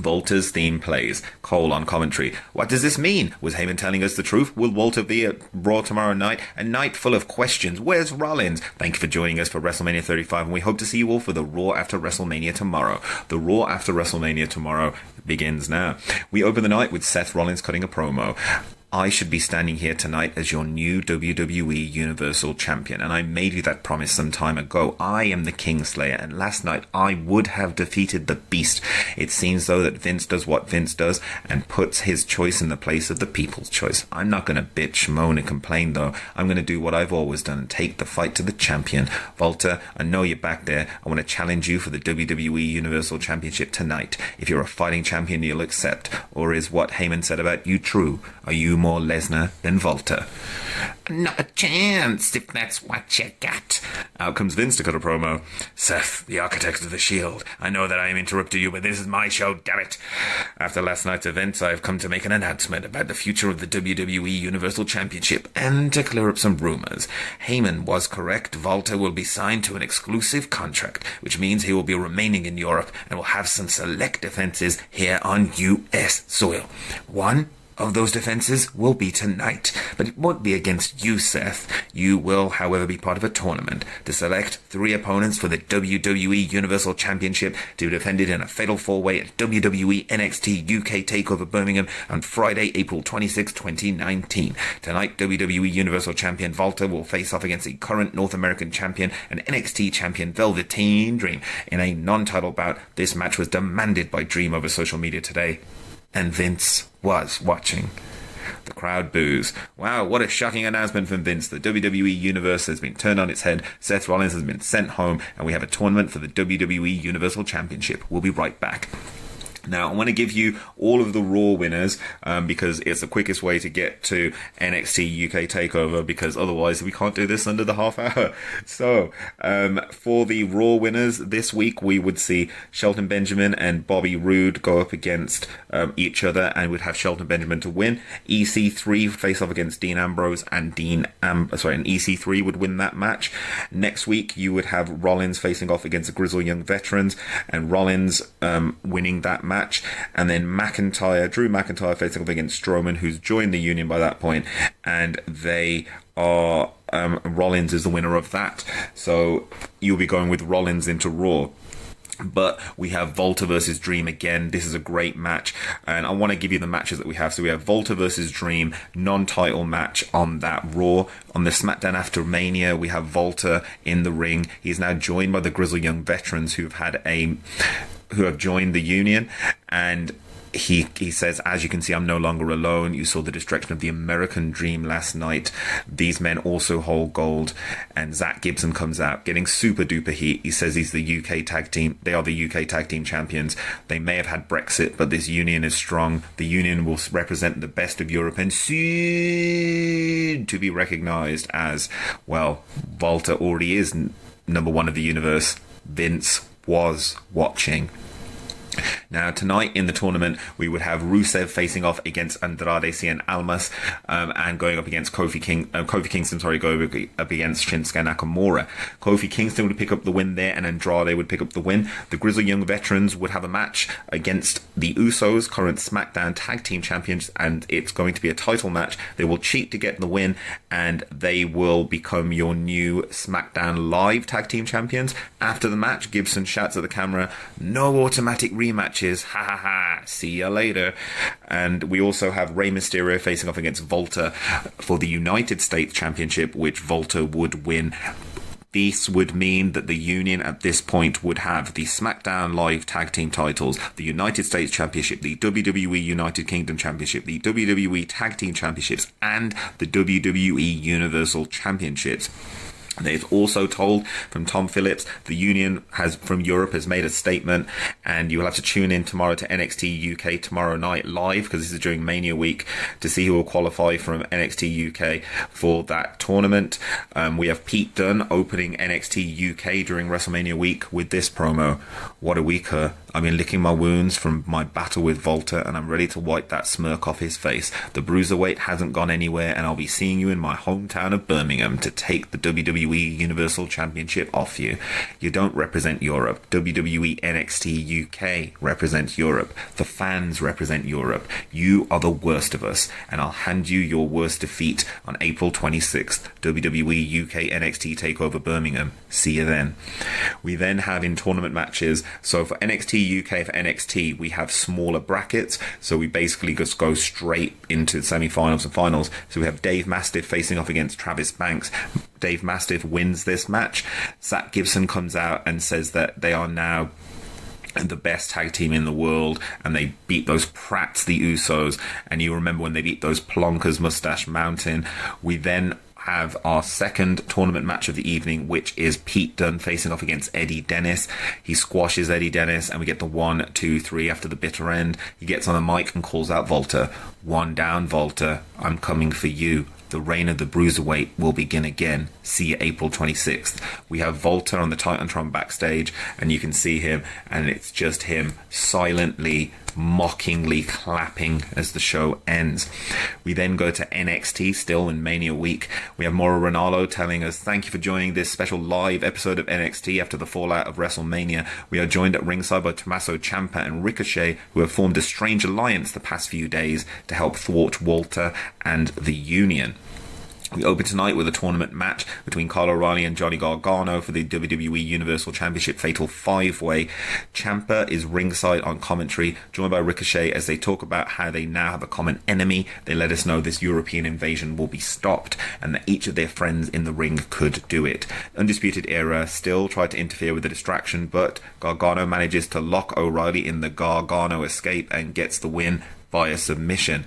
Walter's theme plays. Cole on commentary. What does this mean? Was Heyman telling us the truth? Will Walter be at Raw tomorrow night? A night full of questions. Where's Rollins? Thank you for joining us for WrestleMania 35, and we hope to see you all for the Raw after WrestleMania tomorrow. The Raw after WrestleMania tomorrow begins now. We open the night with Seth Rollins cutting a promo. I should be standing here tonight as your new WWE Universal Champion, and I made you that promise some time ago. I am the Kingslayer, and last night I would have defeated the Beast. It seems though that Vince does what Vince does and puts his choice in the place of the people's choice. I'm not going to bitch, moan and complain though. I'm going to do what I've always done and take the fight to the champion. Walter, I know you're back there. I want to challenge you for the WWE Universal Championship tonight. If you're a fighting champion, you'll accept. Or is what Heyman said about you true? Are you more Lesnar than Walter? Not a chance, if that's what you got. Out comes Vince to cut a promo. Seth, the architect of the Shield. I know that I am interrupting you, but this is my show, damn it. After last night's events, I have come to make an announcement about the future of the WWE Universal Championship and to clear up some rumors. Heyman was correct. Walter will be signed to an exclusive contract, which means he will be remaining in Europe and will have some select defenses here on US soil. One of those defenses will be tonight, but it won't be against you, Seth. You will, however, be part of a tournament to select 3 opponents for the WWE Universal Championship to be defended in a fatal 4-way at WWE NXT UK TakeOver Birmingham on Friday, April 26, 2019. Tonight, WWE Universal Champion Walter will face off against the current North American Champion and NXT Champion Velveteen Dream in a non-title bout. This match was demanded by Dream over social media today, and Vince was watching. The crowd boos. Wow, what a shocking announcement from Vince. The WWE Universe has been turned on its head. Seth Rollins has been sent home, and we have a tournament for the WWE Universal Championship. We'll be right back. Now, I want to give you all of the Raw winners because it's the quickest way to get to NXT UK TakeOver, because otherwise we can't do this under the half hour. So, for the Raw winners this week, we would see Shelton Benjamin and Bobby Roode go up against each other, and we'd have Shelton Benjamin to win. EC3 face off against Dean Ambrose, and and EC3 would win that match. Next week, you would have Rollins facing off against the Grizzled Young Veterans, and Rollins winning that match, and then Drew McIntyre facing off against Strowman, who's joined the Union by that point, and they are Rollins is the winner of that. So you'll be going with Rollins into Raw. But we have Walter versus Dream again. This is a great match, and I want to give you the matches that we have. So we have Walter versus Dream, non-title match on that Raw. On the SmackDown after Mania, we have Walter in the ring. He's now joined by the Grizzled Young Veterans who have joined the Union, and he says, as you can see, I'm no longer alone. You saw the destruction of the American Dream last night. These men also hold gold. And Zach Gibson comes out getting super duper heat. He says he's the UK tag team. They are the UK tag team champions. They may have had Brexit, but this union is strong. The union will represent the best of Europe and soon to be recognized as, well, Walter already is number one of the universe, Vince was watching. Now, tonight in the tournament, we would have Rusev facing off against Andrade Cien Almas, and going up against Kofi Kingston, going up against Shinsuke Nakamura. Kofi Kingston would pick up the win there, and Andrade would pick up the win. The Grizzled Young Veterans would have a match against the Usos, current SmackDown Tag Team Champions, and it's going to be a title match. They will cheat to get the win, and they will become your new SmackDown Live Tag Team Champions. After the match, Gibson shouts at the camera, "No automatic rematches, ha ha ha, see ya later." And we also have Rey Mysterio facing off against Volta for the United States Championship, which Volta would win. This would mean that the Union at this point would have the SmackDown Live Tag Team titles, the United States Championship, the WWE United Kingdom Championship, the WWE Tag Team Championships, and the WWE Universal Championships. They've also told from Tom Phillips, the Union from Europe has made a statement, and you will have to tune in tomorrow to NXT UK tomorrow night live, because this is during Mania week, to see who will qualify from NXT UK for that tournament. We have Pete Dunne opening NXT UK during WrestleMania week with this promo. "What a week, huh? I've been licking my wounds from my battle with Volta, and I'm ready to wipe that smirk off his face. The Bruiserweight hasn't gone anywhere, and I'll be seeing you in my hometown of Birmingham to take the WWE Universal Championship off you. You don't represent Europe. WWE NXT UK represents Europe. The fans represent Europe. You are the worst of us, and I'll hand you your worst defeat on April 26th. WWE UK NXT TakeOver Birmingham. See you then." We then have in tournament matches, so for NXT UK, for NXT, we have smaller brackets, so we basically just go straight into the semi-finals and finals. So we have Dave Mastiff facing off against Travis Banks. Dave Mastiff wins this match. Zach Gibson comes out and says that they are now the best tag team in the world, and they beat those prats, the Usos, and you remember when they beat those plonkers, Mustache Mountain. We then have our second tournament match of the evening, which is Pete Dunne facing off against Eddie Dennis. He squashes Eddie Dennis, and we get the 1, 2, 3 after the bitter end. He gets on the mic and calls out Volta. "One down, Volta. I'm coming for you. The reign of the Bruiserweight will begin again. See you April 26th. We have Volta on the Titantron backstage, and you can see him, and it's just him silently, mockingly clapping as the show ends. We then go to NXT, still in Mania week. We have Mauro Ranallo telling us, "Thank you for joining this special live episode of NXT after the fallout of WrestleMania. We are joined at ringside by Tommaso Ciampa and Ricochet, who have formed a strange alliance the past few days to help thwart Walter and the Union." We open tonight with a tournament match between Kyle O'Reilly and Johnny Gargano for the WWE Universal Championship Fatal 5-Way. Ciampa is ringside on commentary, joined by Ricochet as they talk about how they now have a common enemy. They let us know this European invasion will be stopped, and that each of their friends in the ring could do it. Undisputed Era still tried to interfere with the distraction, but Gargano manages to lock O'Reilly in the Gargano escape and gets the win via submission.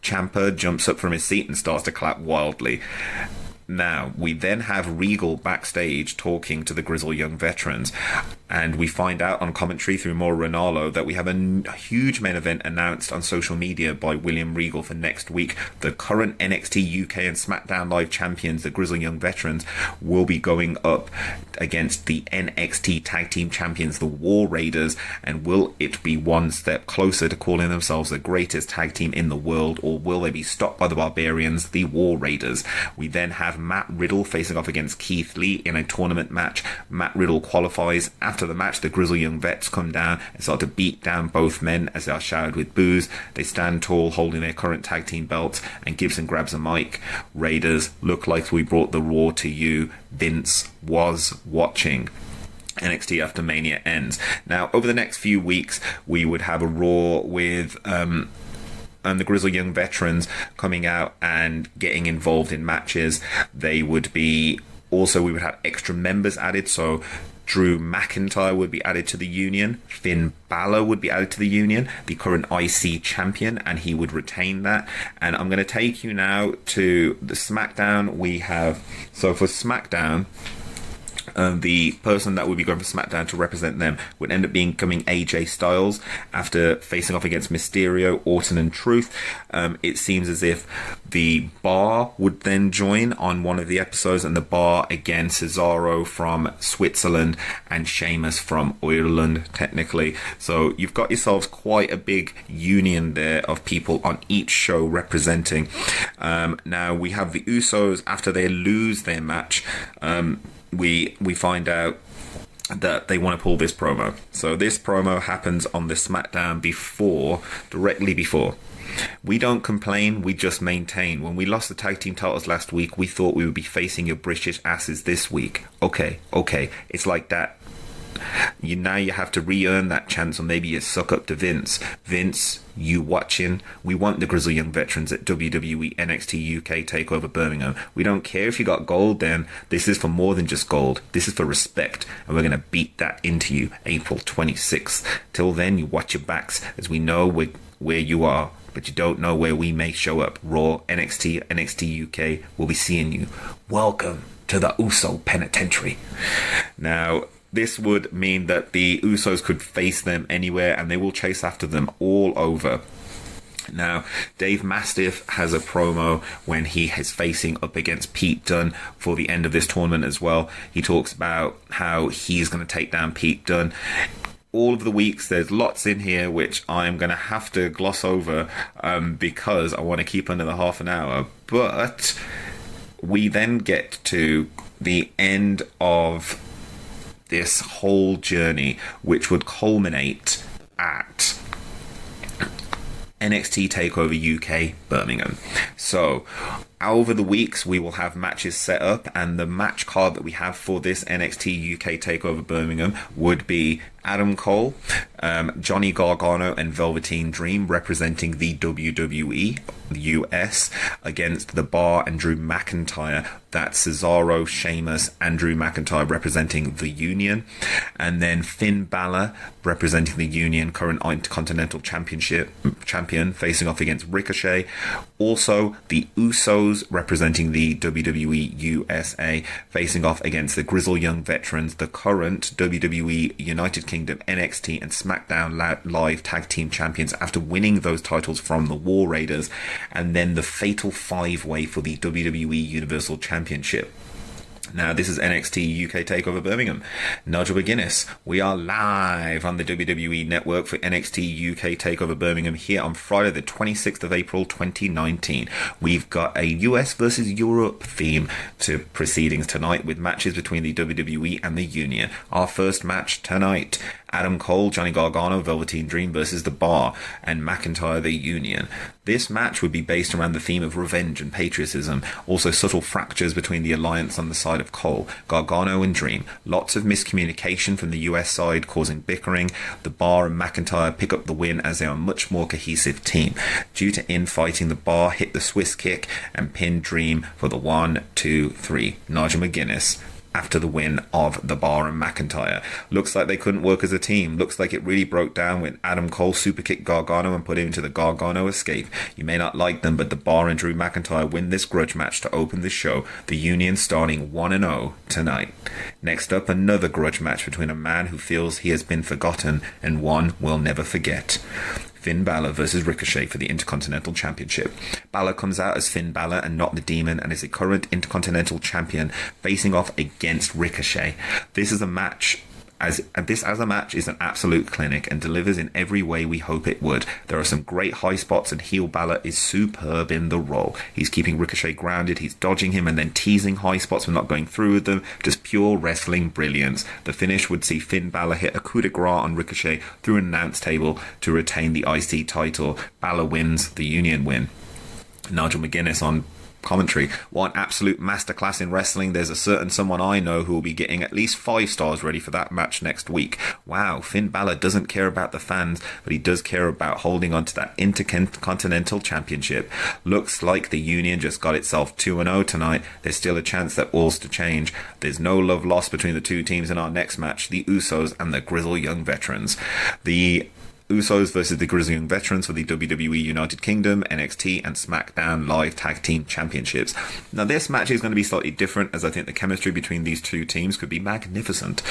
Ciampa jumps up from his seat and starts to clap wildly. Now, we then have Regal backstage talking to the Grizzled Young Veterans, and we find out on commentary through Mauro Ranallo that we have a huge main event announced on social media by William Regal for next week. The current NXT UK and SmackDown Live champions, the Grizzled Young Veterans, will be going up against the NXT Tag Team Champions, the War Raiders, and will it be one step closer to calling themselves the greatest tag team in the world, or will they be stopped by the Barbarians, the War Raiders? We then have Matt Riddle facing off against Keith Lee in a tournament match. Matt Riddle qualifies. After the match, the Grizzled Young Vets come down and start to beat down both men as they are showered with booze. They stand tall holding their current tag team belts, and Gibson grabs a mic. "Raiders, look like we brought the Raw to you. Vince was watching." NXT after Mania ends. Now, over the next few weeks, we would have a Raw with and the Grizzled Young Veterans coming out and getting involved in matches. They would be also, we would have extra members added, so Drew McIntyre would be added to the Union. Finn Balor would be added to the Union, the current IC champion, and he would retain that. And I'm going to take you now to the SmackDown. We have, so for SmackDown, The person that would be going for SmackDown to represent them would end up becoming AJ Styles after facing off against Mysterio, Orton and Truth. It seems as if the Bar would then join on one of the episodes, and the Bar again, Cesaro from Switzerland and Sheamus from Ireland, technically. So you've got yourselves quite a big union there of people on each show representing. Now we have the Usos after they lose their match. We find out that they want to pull this promo. So this promo happens on the SmackDown directly before. We don't complain, we just maintain. When we lost the tag team titles last week, we thought we would be facing your British asses this week. Okay, it's like that. Now you have to re-earn that chance, or maybe you suck up to Vince. Vince, you watching? We want the Grizzly Young Veterans at WWE NXT UK TakeOver Birmingham. We don't care if you got gold then. This is for more than just gold. This is for respect, and we're going to beat that into you April 26th. Till then, you watch your backs, as we know where you are, but you don't know where we may show up. Raw, NXT, NXT UK, we'll be seeing you. Welcome to the Uso Penitentiary. Now, this would mean that the Usos could face them anywhere, and they will chase after them all over. Now, Dave Mastiff has a promo when he is facing up against Pete Dunne for the end of this tournament as well. He talks about how he's going to take down Pete Dunne. All of the weeks, there's lots in here which I'm going to have to gloss over because I want to keep under the half an hour. But we then get to the end of this whole journey, which would culminate at NXT TakeOver UK Birmingham. So over the weeks we will have matches set up, and the match card that we have for this NXT UK TakeOver Birmingham would be Adam Cole, Johnny Gargano and Velveteen Dream representing the WWE US against the Bar and Drew McIntyre. That's Cesaro, Sheamus and Drew McIntyre representing the Union, and then Finn Balor representing the Union, current Intercontinental champion, facing off against Ricochet. Also the Usos representing the WWE USA, facing off against the Grizzle Young Veterans, the current WWE United Kingdom, NXT and SmackDown Live Tag Team Champions after winning those titles from the War Raiders, and then the Fatal 5-Way for the WWE Universal Championship. Now, this is NXT UK TakeOver Birmingham. Nigel McGuinness. We are live on the WWE Network for NXT UK TakeOver Birmingham here on Friday, the 26th of April, 2019. We've got a US versus Europe theme to proceedings tonight with matches between the WWE and the Union. Our first match tonight, Adam Cole, Johnny Gargano, Velveteen Dream versus The Bar, and McIntyre, the Union. This match would be based around the theme of revenge and patriotism, also subtle fractures between the alliance on the side of Cole, Gargano and Dream, lots of miscommunication from the US side causing bickering. The Bar and McIntyre pick up the win as they are a much more cohesive team. Due to infighting, The Bar hit the Swiss kick and pinned Dream for the 1, 2, 3. Nigel McGuinness after the win of The Bar and McIntyre. Looks like they couldn't work as a team. Looks like it really broke down when Adam Cole superkicked Gargano and put him into the Gargano escape. You may not like them, but The Bar and Drew McIntyre win this grudge match to open the show. The Union starting 1-0 tonight. Next up, another grudge match between a man who feels he has been forgotten and one we'll never forget. Finn Balor versus Ricochet for the Intercontinental Championship. Balor comes out as Finn Balor and not the Demon, and is the current Intercontinental Champion, facing off against Ricochet. This is a match as a match is an absolute clinic and delivers in every way we hope it would. There are some great high spots, and heel Balor is superb in the role. He's keeping Ricochet grounded, he's dodging him and then teasing high spots but not going through with them. Just pure wrestling brilliance. The finish would see Finn Balor hit a coup de grace on Ricochet through an announce table to retain the IC title. Balor wins, the Union win. Nigel McGuinness on commentary. What an absolute masterclass in wrestling. There's a certain someone I know who will be getting at least 5 stars ready for that match next week. Wow, Finn Balor doesn't care about the fans, but he does care about holding on to that Intercontinental Championship. Looks like the Union just got itself 2-0 tonight. There's still a chance that all's to change. There's no love lost between the two teams in our next match, the Usos and the Grizzle Young Veterans. The Usos versus the Grizzly Young Veterans for the WWE United Kingdom, NXT, and SmackDown Live Tag Team Championships. Now, this match is going to be slightly different, as I think the chemistry between these two teams could be magnificent.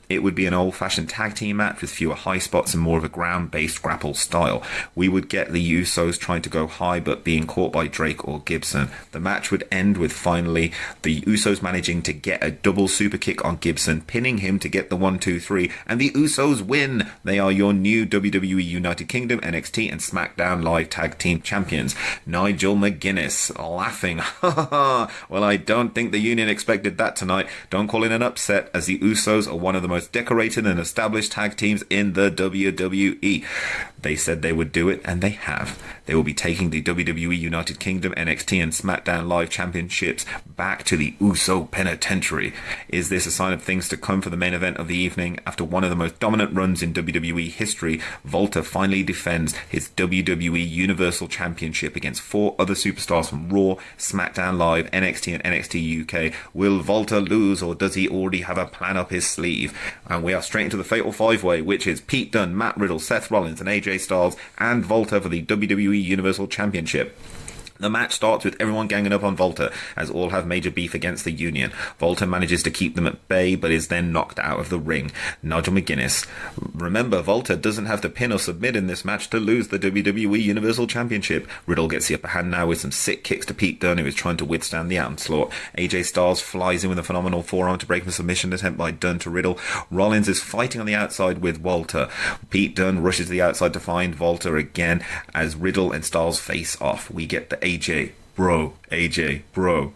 It would be an old-fashioned tag team match with fewer high spots and more of a ground-based grapple style. We would get the Usos trying to go high but being caught by Drake or Gibson. The match would end with finally the Usos managing to get a double super kick on Gibson, pinning him to get the 1-2-3, and the Usos win. They are your new WWE United Kingdom, NXT, and SmackDown Live Tag Team Champions. Nigel McGuinness laughing. Well, I don't think the Union expected that tonight. Don't call it an upset, as the Usos are one of the most decorated and established tag teams in the WWE. They said they would do it, and they have. They will be taking the WWE United Kingdom, NXT, and SmackDown Live Championships back to the Uso Penitentiary. Is this a sign of things to come for the main event of the evening? After one of the most dominant runs in WWE history, Volta finally defends his WWE Universal Championship against 4 other superstars from Raw, SmackDown Live, NXT, and NXT UK. Will Volta lose, or does he already have a plan up his sleeve? And we are straight into the Fatal 5-Way, which is Pete Dunne, Matt Riddle, Seth Rollins, and AJ Styles, and Volta for the WWE Universal Championship. The match starts with everyone ganging up on Volta, as all have major beef against the Union. Volta manages to keep them at bay, but is then knocked out of the ring. Nigel McGuinness. Remember, Volta doesn't have to pin or submit in this match to lose the WWE Universal Championship. Riddle gets the upper hand now with some sick kicks to Pete Dunne, who is trying to withstand the onslaught. AJ Styles flies in with a phenomenal forearm to break the submission attempt by Dunne to Riddle. Rollins is fighting on the outside with Volta. Pete Dunne rushes to the outside to find Volta again, as Riddle and Styles face off. We get the AJ bro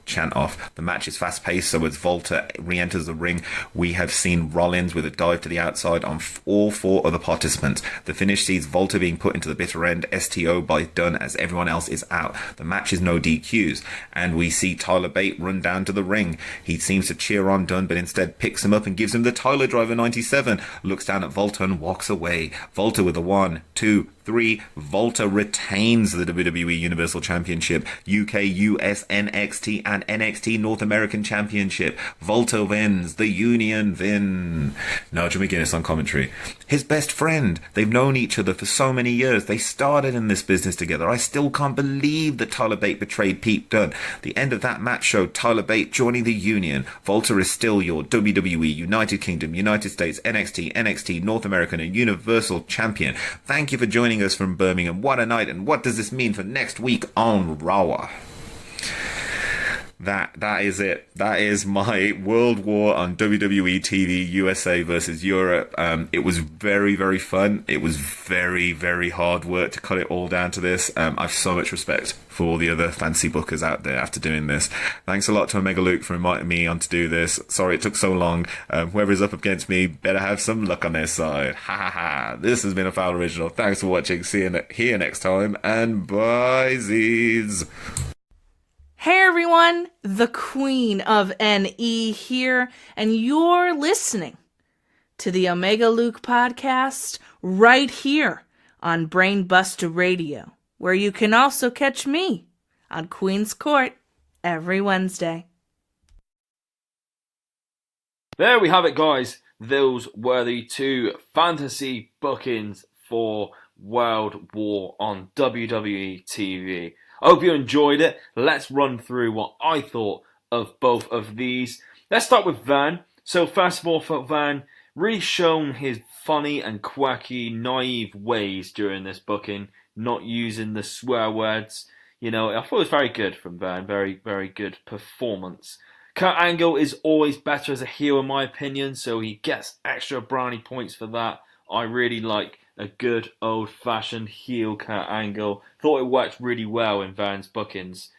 chant off. The match is fast paced, so as Volta re-enters the ring, we have seen Rollins with a dive to the outside on all 4 other participants. The finish sees Volta being put into the bitter end STO by Dunne, as everyone else is out. The match is no DQs, and we see Tyler Bate run down to the ring. He seems to cheer on Dunne, but instead picks him up and gives him the Tyler Driver 97, looks down at Volta and walks away. Volta with a 1, 2, 3. Volta retains the WWE Universal Championship, UK, US, NXT, and NXT North American Championship. Volta wins. The Union win. Nigel McGuinness on commentary. His best friend. They've known each other for so many years. They started in this business together. I still can't believe that Tyler Bate betrayed Pete Dunne. The end of that match showed Tyler Bate joining the Union. Volta is still your WWE United Kingdom, United States, NXT, North American, and Universal Champion. Thank you for joining us from Birmingham. What a night, and what does this mean for next week on Raw? That is it. That is my World War on WWE TV USA versus Europe. It was very, very fun. It was very, very hard work to cut it all down to this. I've so much respect for all the other fancy bookers out there after doing this. Thanks a lot to Omega Luke for inviting me on to do this. Sorry it took so long. Whoever's up against me better have some luck on their side. Ha ha ha. This has been a Fowl original. Thanks for watching. See you here next time, and bye Z's. Hey everyone, the Queen of NE here, and you're listening to the Omega Luke podcast right here on Brainbuster Radio, where you can also catch me on Queen's Court every Wednesday. There we have it, guys. Those were the 2 fantasy bookings for World War on WWE TV. I hope you enjoyed it. Let's run through what I thought of both of these. Let's start with Verne. So first of all, for Verne, really shown his funny and quirky, naive ways during this booking, not using the swear words. You know, I thought it was very good from Verne. Very, very good performance. Kurt Angle is always better as a heel in my opinion, so he gets extra brownie points for that. I really like a good old-fashioned heel Kurt Angle. Thought it worked really well in Verne's bookings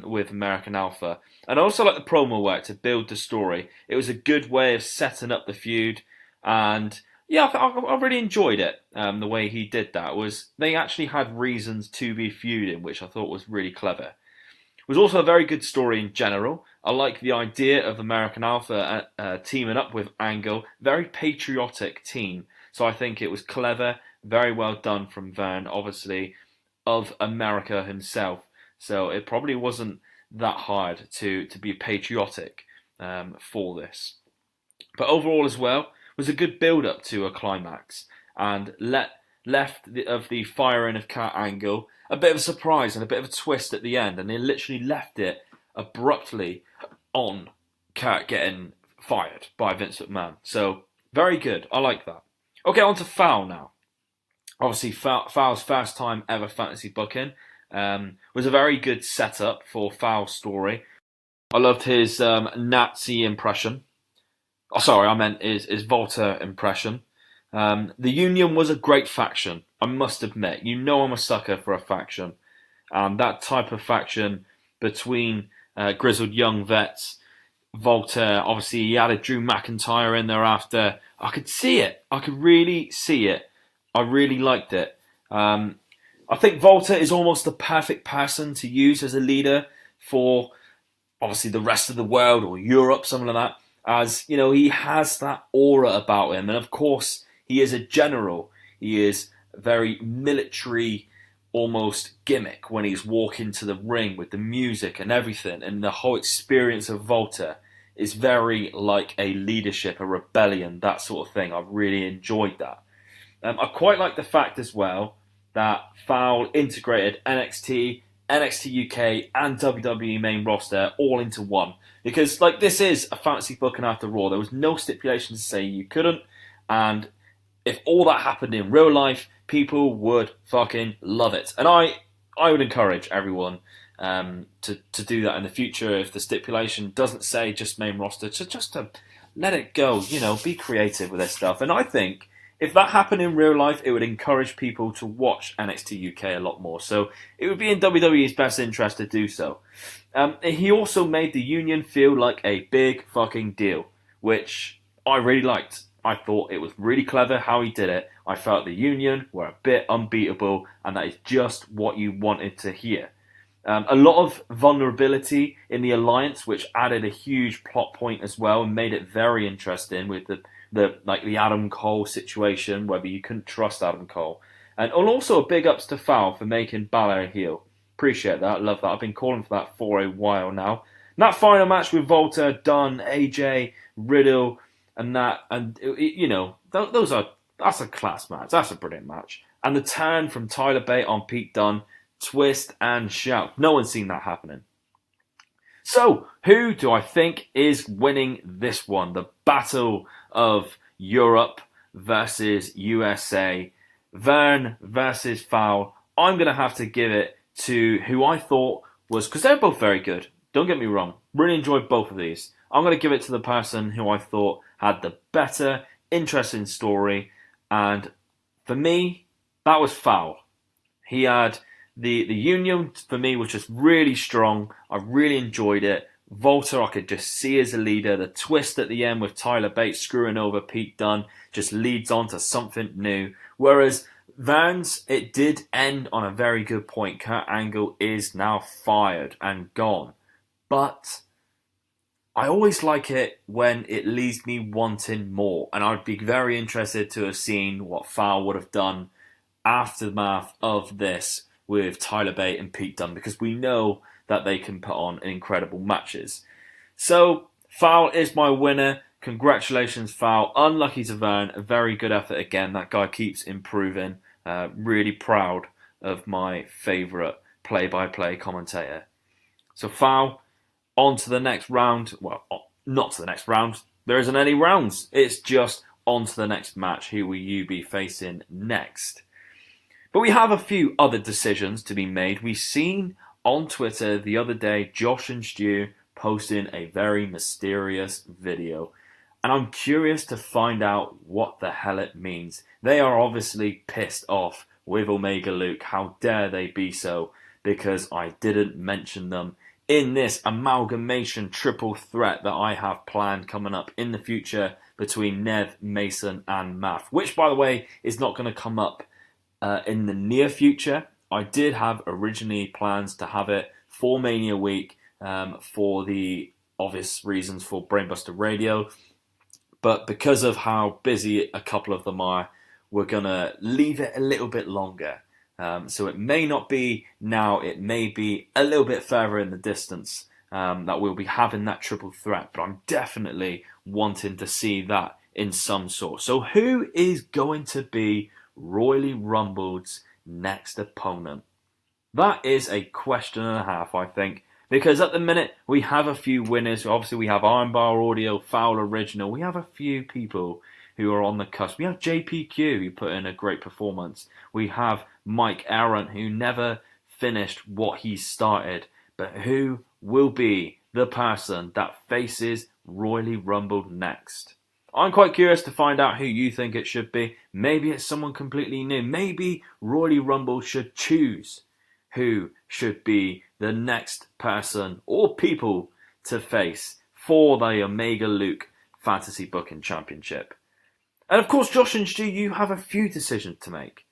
with American Alpha. And I also like the promo work to build the story. It was a good way of setting up the feud. And yeah, I really enjoyed it. The way he did that was they actually had reasons to be feuding, which I thought was really clever. It was also a very good story in general. I like the idea of American Alpha teaming up with Angle. Very patriotic team. So I think it was clever, very well done from Verne, obviously, of America himself. So it probably wasn't that hard to be patriotic for this. But overall as well, was a good build-up to a climax. And let left of the firing of Kurt Angle a bit of a surprise and a bit of a twist at the end, and they literally left it abruptly on Kurt getting fired by Vince McMahon. So, very good. I like that. Okay, on to Fowl now. Obviously, Fowl's first time ever fantasy booking was a very good setup for Fowl's story. I loved his Nazi impression. Oh, sorry, I meant his Volta impression. The Union was a great faction, I must admit. You know I'm a sucker for a faction. That type of faction between grizzled young vets, Volta, obviously he added Drew McIntyre in there after. I could see it. I could really see it. I really liked it. I think Volta is almost the perfect person to use as a leader for obviously the rest of the world or Europe, something like that. As, you know, he has that aura about him. And of course, he is a general. He is very military, almost gimmick when he's walking to the ring with the music and everything. And the whole experience of Volta is very like a leadership, a rebellion, that sort of thing. I've really enjoyed that. I quite like the fact as well that Fowl integrated NXT, NXT UK and WWE main roster all into one. Because like this is a fantasy booking after Raw. There was no stipulation to say you couldn't. And if all that happened in real life, people would fucking love it. And I would encourage everyone to do that in the future. If the stipulation doesn't say just main roster, just to let it go. You know, be creative with this stuff. And I think if that happened in real life, it would encourage people to watch NXT UK a lot more. So it would be in WWE's best interest to do so. He also made the Union feel like a big fucking deal, which I really liked. I thought it was really clever how he did it. I felt the Union were a bit unbeatable, and that is just what you wanted to hear. A lot of vulnerability in the alliance, which added a huge plot point as well and made it very interesting with the Adam Cole situation, whether you couldn't trust Adam Cole. And also a big ups to Fowl for making Balor a heel. Appreciate that, love that. I've been calling for that for a while now. And that final match with Volta, Dunn, AJ, Riddle, and that, and you know, that's a class match. That's a brilliant match. And the turn from Tyler Bate on Pete Dunne, twist and shout. No one's seen that happening. So, who do I think is winning this one? The Battle of Europe versus USA. Verne versus Fowl. I'm going to have to give it to who I thought was, because they're both very good. Don't get me wrong. Really enjoyed both of these. I'm going to give it to the person who I thought had the better, interesting story. And for me, that was Fowl. He had the Union, for me, was just really strong. I really enjoyed it. Volta, I could just see as a leader. The twist at the end with Tyler Bate screwing over Pete Dunne just leads on to something new. Whereas Verne's, it did end on a very good point. Kurt Angle is now fired and gone. But I always like it when it leaves me wanting more. And I'd be very interested to have seen what Fowl would have done aftermath of this with Tyler Bate and Pete Dunne, because we know that they can put on incredible matches. So, Fowl is my winner. Congratulations, Fowl. Unlucky to Verne. A very good effort again. That guy keeps improving. Really proud of my favourite play-by-play commentator. So, Fowl, on to the next round. Well, not to the next round. There isn't any rounds. It's just on to the next match. Who will you be facing next? But we have a few other decisions to be made. We've seen on Twitter the other day Josh and Stu posting a very mysterious video. And I'm curious to find out what the hell it means. They are obviously pissed off with Omega Luke. How dare they be so? Because I didn't mention them in this amalgamation triple threat that I have planned coming up in the future between Nev, Mason and Maff. Which, by the way, is not going to come up in the near future. I did have originally plans to have it for Mania Week for the obvious reasons for Brainbuster Radio. But because of how busy a couple of them are, we're going to leave it a little bit longer. So it may not be now, it may be a little bit further in the distance that we'll be having that triple threat. But I'm definitely wanting to see that in some sort. So who is going to be Royally Rumble's next opponent? That is a question and a half, I think. Because at the minute, we have a few winners. Obviously, we have Ironbar Audio, Fowl Original. We have a few people who are on the cusp. We have JPQ, who put in a great performance. We have Mike Aaron, who never finished what he started. But who will be the person that faces Royally Rumble next? I'm quite curious to find out who you think it should be. Maybe it's someone completely new. Maybe Royally Rumble should choose who should be the next person or people to face for the Omega Luke Fantasy Booking Championship. And of course, Josh and Stu, you have a few decisions to make.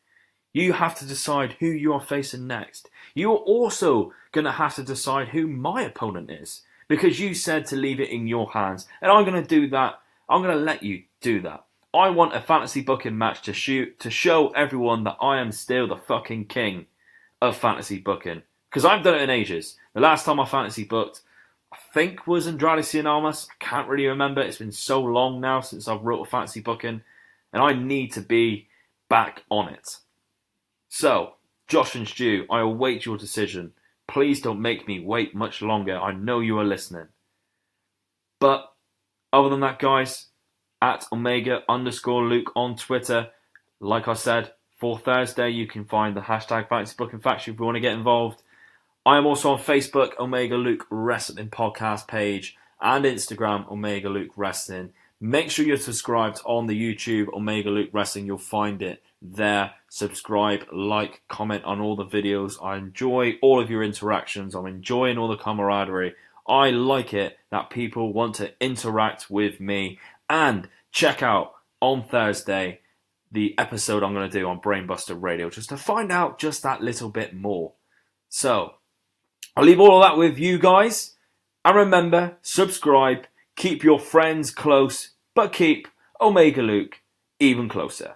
You have to decide who you are facing next. You're also going to have to decide who my opponent is, because you said to leave it in your hands. And I'm going to do that. I'm going to let you do that. I want a fantasy booking match to show everyone that I am still the fucking king of fantasy booking. Because I've done it in ages. The last time I fantasy booked, I think, was Andrade Cien Almas. I can't really remember. It's been so long now since I've wrote a fantasy booking. And I need to be back on it. So, Josh and Stu, I await your decision. Please don't make me wait much longer. I know you are listening. But, other than that, guys, at Omega_Luke on Twitter, like I said, for Thursday, you can find the hashtag Fantasy Booking Faction if you want to get involved. I am also on Facebook, Omega Luke Wrestling Podcast page, and Instagram, Omega Luke Wrestling. Make sure you're subscribed on the YouTube, Omega Luke Wrestling. You'll find it there. Subscribe, like, comment on all the videos. I enjoy all of your interactions. I'm enjoying all the camaraderie. I like it that people want to interact with me. And check out on Thursday the episode I'm going to do on Brainbuster Radio, just to find out just that little bit more. So, I'll leave all of that with you guys. And remember, subscribe, keep your friends close, but keep Omega Luke even closer.